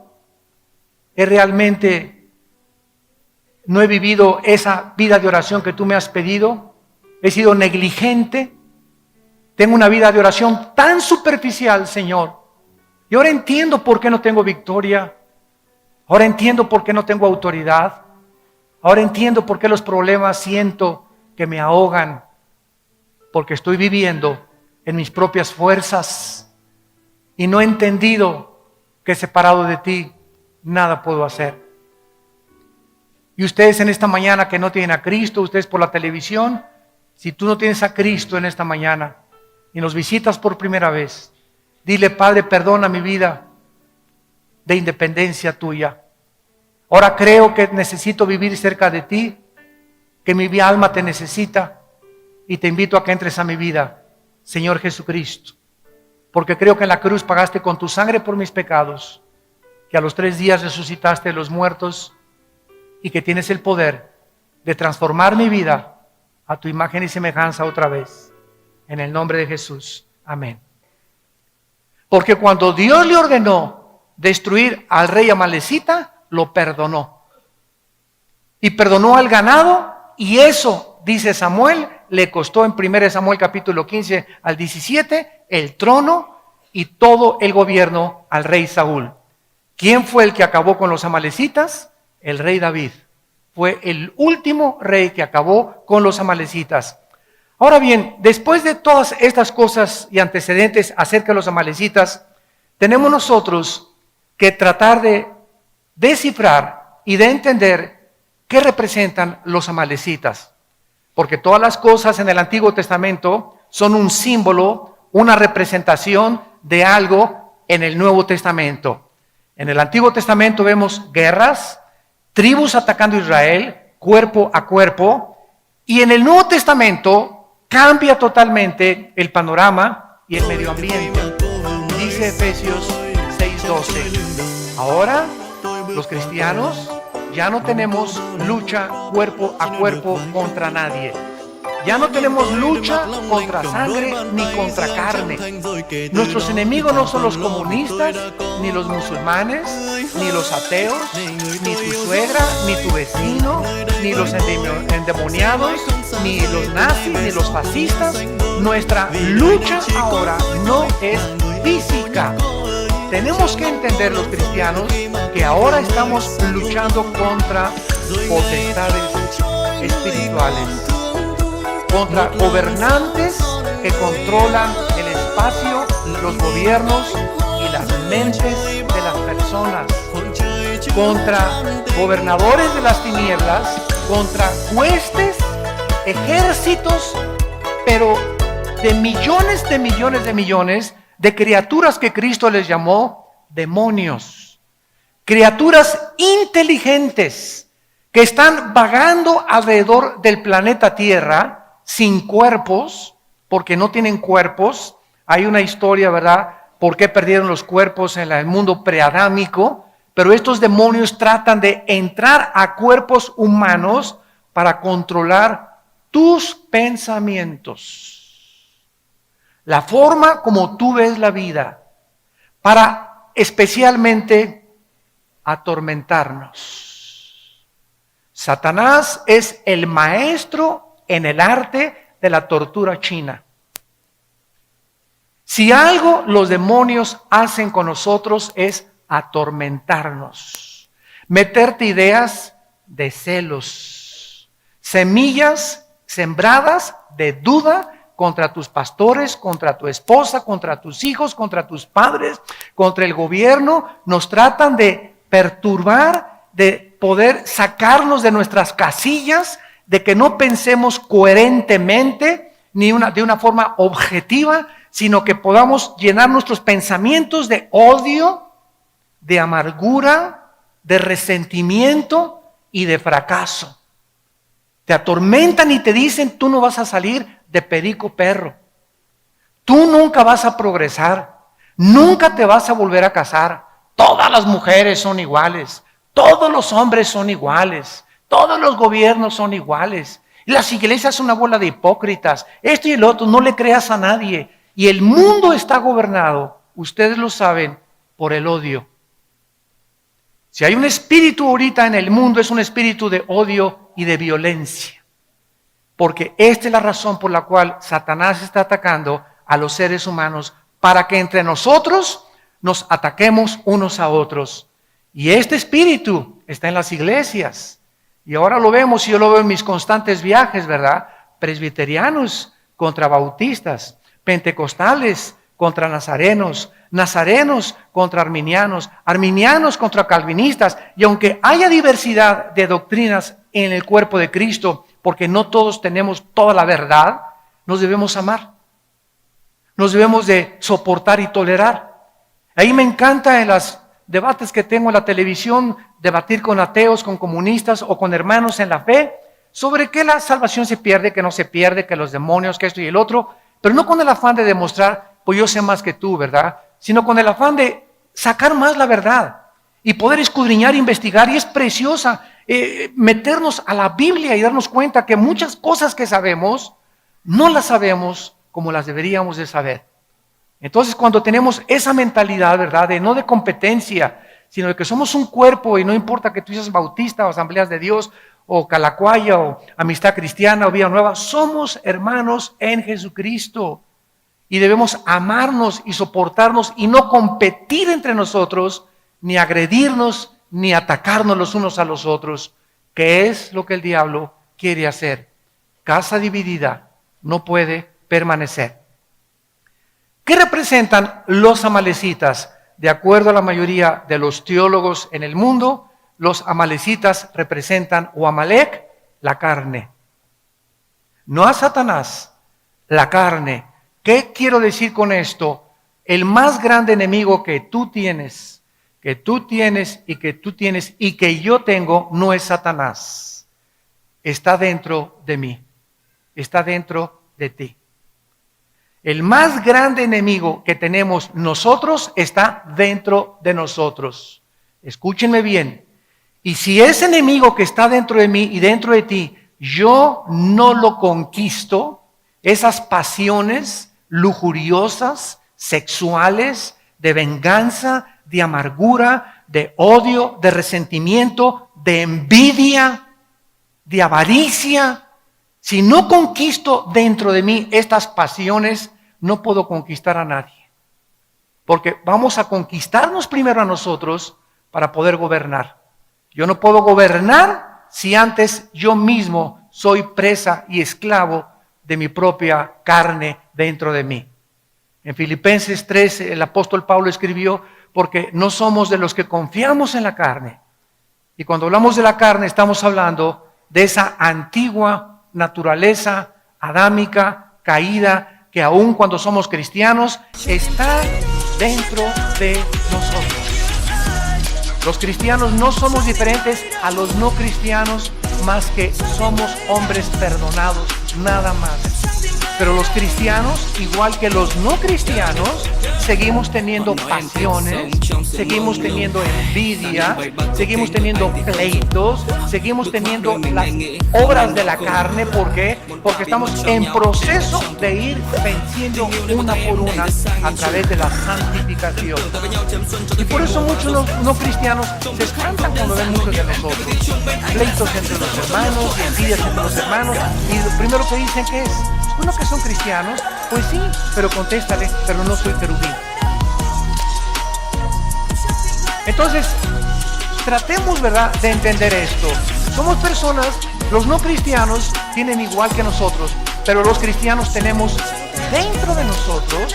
No he vivido esa vida de oración que tú me has pedido. He sido negligente. Tengo una vida de oración tan superficial, Señor. Y ahora entiendo por qué no tengo victoria. Ahora entiendo por qué no tengo autoridad. Ahora entiendo por qué los problemas siento que me ahogan. Porque estoy viviendo en mis propias fuerzas y no he entendido que separado de ti nada puedo hacer. Y ustedes en esta mañana que no tienen a Cristo, ustedes por la televisión, si tú no tienes a Cristo en esta mañana y nos visitas por primera vez, dile: Padre, perdona mi vida de independencia tuya. Ahora creo que necesito vivir cerca de ti, que mi alma te necesita, y te invito a que entres a mi vida, Señor Jesucristo, porque creo que en la cruz pagaste con tu sangre por mis pecados, que a los 3 días resucitaste de los muertos y que tienes el poder de transformar mi vida a tu imagen y semejanza otra vez. En el nombre de Jesús. Amén. Porque cuando Dios le ordenó destruir al rey amalecita, lo perdonó. Y perdonó al ganado, y eso, dice Samuel, le costó en 1 Samuel capítulo 15 al 17, el trono y todo el gobierno al rey Saúl. ¿Quién fue el que acabó con los amalecitas? El rey David. Fue el último rey que acabó con los amalecitas. Ahora bien, después de todas estas cosas y antecedentes acerca de los amalecitas, tenemos nosotros que tratar de descifrar y de entender qué representan los amalecitas. Porque todas las cosas en el Antiguo Testamento son un símbolo, una representación de algo en el Nuevo Testamento. En el Antiguo Testamento vemos guerras, tribus atacando a Israel, cuerpo a cuerpo, y en el Nuevo Testamento cambia totalmente el panorama y el medio ambiente. Dice Efesios 6:12. Ahora, los cristianos ya no tenemos lucha cuerpo a cuerpo contra nadie. Ya no tenemos lucha contra sangre ni contra carne. Nuestros enemigos no son los comunistas, ni los musulmanes, ni los ateos, ni tu suegra, ni tu vecino, ni los endemoniados, ni los nazis, ni los fascistas. Nuestra lucha ahora no es física. Tenemos que entender los cristianos que ahora estamos luchando contra potestades espirituales, contra gobernantes que controlan el espacio, los gobiernos y las mentes de las personas, contra gobernadores de las tinieblas, contra huestes, ejércitos, pero de millones de criaturas que Cristo les llamó demonios, criaturas inteligentes que están vagando alrededor del planeta Tierra sin cuerpos, porque no tienen cuerpos. Hay una historia, ¿verdad?, por qué perdieron los cuerpos en el mundo preadámico, pero estos demonios tratan de entrar a cuerpos humanos para controlar tus pensamientos, la forma como tú ves la vida, para especialmente atormentarnos. Satanás es el maestro en el arte de la tortura china. Si algo los demonios hacen con nosotros es atormentarnos, meterte ideas de celos, semillas sembradas de duda contra tus pastores, contra tu esposa, contra tus hijos, contra tus padres, contra el gobierno. Nos tratan de perturbar, de poder sacarnos de nuestras casillas, de que no pensemos coherentemente ni de una forma objetiva, sino que podamos llenar nuestros pensamientos de odio, de amargura, de resentimiento y de fracaso. Te atormentan y te dicen: tú no vas a salir de perico perro, tú nunca vas a progresar, nunca te vas a volver a casar, todas las mujeres son iguales, todos los hombres son iguales, todos los gobiernos son iguales, y las iglesias son una bola de hipócritas, esto y el otro, no le creas a nadie. Y el mundo está gobernado, ustedes lo saben, por el odio. Si hay un espíritu ahorita en el mundo, es un espíritu de odio y de violencia. Porque esta es la razón por la cual Satanás está atacando a los seres humanos, para que entre nosotros nos ataquemos unos a otros. Y este espíritu está en las iglesias. Y ahora lo vemos, y yo lo veo en mis constantes viajes, ¿verdad? Presbiterianos contra bautistas, pentecostales contra nazarenos, nazarenos contra arminianos, arminianos contra calvinistas. Y aunque haya diversidad de doctrinas en el cuerpo de Cristo, porque no todos tenemos toda la verdad, nos debemos amar, nos debemos de soportar y tolerar. Ahí me encanta en los debates que tengo en la televisión, debatir con ateos, con comunistas o con hermanos en la fe, sobre que la salvación se pierde, que no se pierde, que los demonios, que esto y el otro, pero no con el afán de demostrar, pues yo sé más que tú, ¿verdad? Sino con el afán de sacar más la verdad y poder escudriñar, investigar. Y es preciosa meternos a la Biblia y darnos cuenta que muchas cosas que sabemos, no las sabemos como las deberíamos de saber. Entonces, cuando tenemos esa mentalidad, ¿verdad?, de no de competencia, sino de que somos un cuerpo y no importa que tú seas bautista o Asambleas de Dios o Calacuaya o Amistad Cristiana o Vida Nueva, somos hermanos en Jesucristo y debemos amarnos y soportarnos y no competir entre nosotros, ni agredirnos, ni atacarnos los unos a los otros, que es lo que el diablo quiere hacer. Casa dividida no puede permanecer. ¿Qué representan los amalecitas? De acuerdo a la mayoría de los teólogos en el mundo, los amalecitas representan, o Amalek, la carne. No a Satanás, la carne. ¿Qué quiero decir con esto? El más grande enemigo que tú tienes y que yo tengo, no es Satanás. Está dentro de mí, está dentro de ti. El más grande enemigo que tenemos nosotros está dentro de nosotros. Escúchenme bien. Y si ese enemigo que está dentro de mí y dentro de ti, yo no lo conquisto, esas pasiones lujuriosas, sexuales, de venganza, de amargura, de odio, de resentimiento, de envidia, de avaricia, si no conquisto dentro de mí estas pasiones, no puedo conquistar a nadie. Porque vamos a conquistarnos primero a nosotros para poder gobernar. Yo no puedo gobernar si antes yo mismo soy presa y esclavo de mi propia carne dentro de mí. En Filipenses 3 el apóstol Pablo escribió, porque no somos de los que confiamos en la carne. Y cuando hablamos de la carne estamos hablando de esa antigua naturaleza adámica, caída, que aun cuando somos cristianos, está dentro de nosotros. Los cristianos no somos diferentes a los no cristianos, más que somos hombres perdonados, nada más. Pero los cristianos, igual que los no cristianos, seguimos teniendo pasiones, seguimos teniendo envidia, seguimos teniendo pleitos, seguimos teniendo las obras de la carne. ¿Por qué? Porque estamos en proceso de ir venciendo una por una a través de la santificación. Y por eso muchos no cristianos se espantan cuando ven muchos de nosotros. Pleitos entre los hermanos, envidias entre los hermanos, y lo primero que dicen que es, ¿uno que son cristianos? Pues sí, pero contéstale, pero no soy querubín. Entonces, tratemos, ¿verdad?, de entender esto. Somos personas, los no cristianos tienen igual que nosotros, pero los cristianos tenemos dentro de nosotros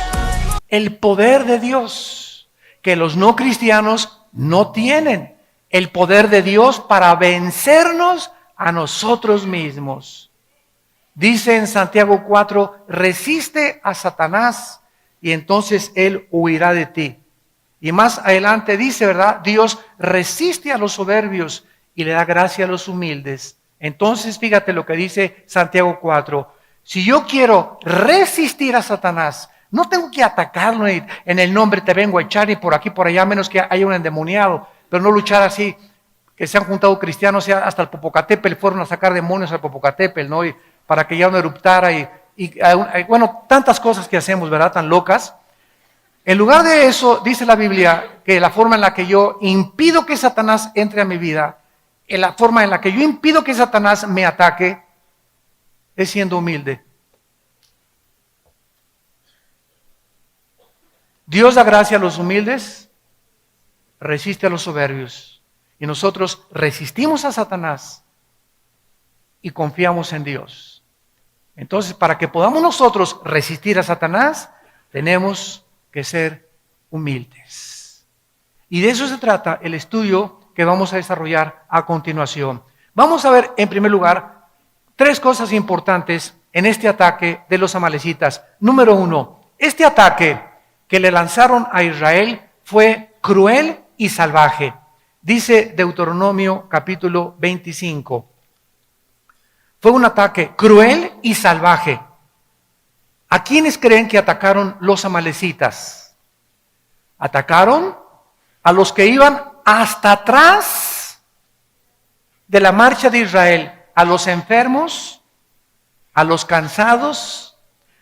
el poder de Dios, que los no cristianos no tienen. El poder de Dios para vencernos a nosotros mismos. Dice en Santiago 4, resiste a Satanás y entonces él huirá de ti. Y más adelante dice, ¿verdad? Dios resiste a los soberbios y le da gracia a los humildes. Entonces fíjate lo que dice Santiago 4. Si yo quiero resistir a Satanás, no tengo que atacarlo en el nombre te vengo a echar y por aquí por allá, menos que haya un endemoniado, pero no luchar así, que se han juntado cristianos hasta el Popocatépetl, fueron a sacar demonios al Popocatépetl, ¿no? Y para que ya no eruptara y bueno, tantas cosas que hacemos, ¿verdad? Tan locas. En lugar de eso, dice la Biblia que la forma en la que yo impido que Satanás entre a mi vida, en la forma en la que yo impido que Satanás me ataque, es siendo humilde. Dios da gracia a los humildes, resiste a los soberbios. Y nosotros resistimos a Satanás y confiamos en Dios. Entonces, para que podamos nosotros resistir a Satanás, tenemos que ser humildes. Y de eso se trata el estudio que vamos a desarrollar a continuación. Vamos a ver, en primer lugar, tres cosas importantes en este ataque de los amalecitas. Número 1, este ataque que le lanzaron a Israel fue cruel y salvaje. Dice Deuteronomio capítulo 25. Fue un ataque cruel y salvaje. ¿A quiénes creen que atacaron los amalecitas? Atacaron a los que iban hasta atrás de la marcha de Israel? A los enfermos, a los cansados,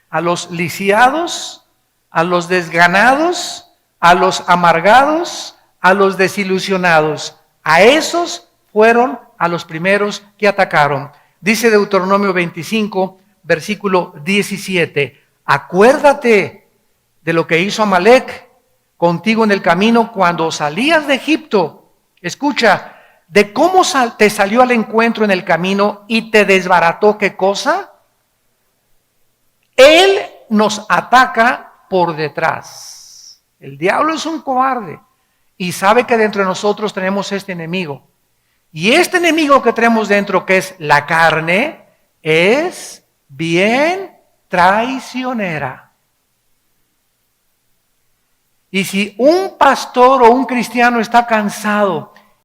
a los lisiados, a los desganados, a los amargados, a los desilusionados. A esos fueron a los primeros que atacaron. Dice Deuteronomio 25, versículo 17. Acuérdate de lo que hizo Amalec contigo en el camino cuando salías de Egipto. Escucha, de cómo te salió al encuentro en el camino y te desbarató. ¿Qué cosa? Él nos ataca por detrás. El diablo es un cobarde y sabe que dentro de nosotros tenemos este enemigo. Y este enemigo que tenemos dentro, que es la carne, es bien traicionera. Y si un pastor o un cristiano está cansado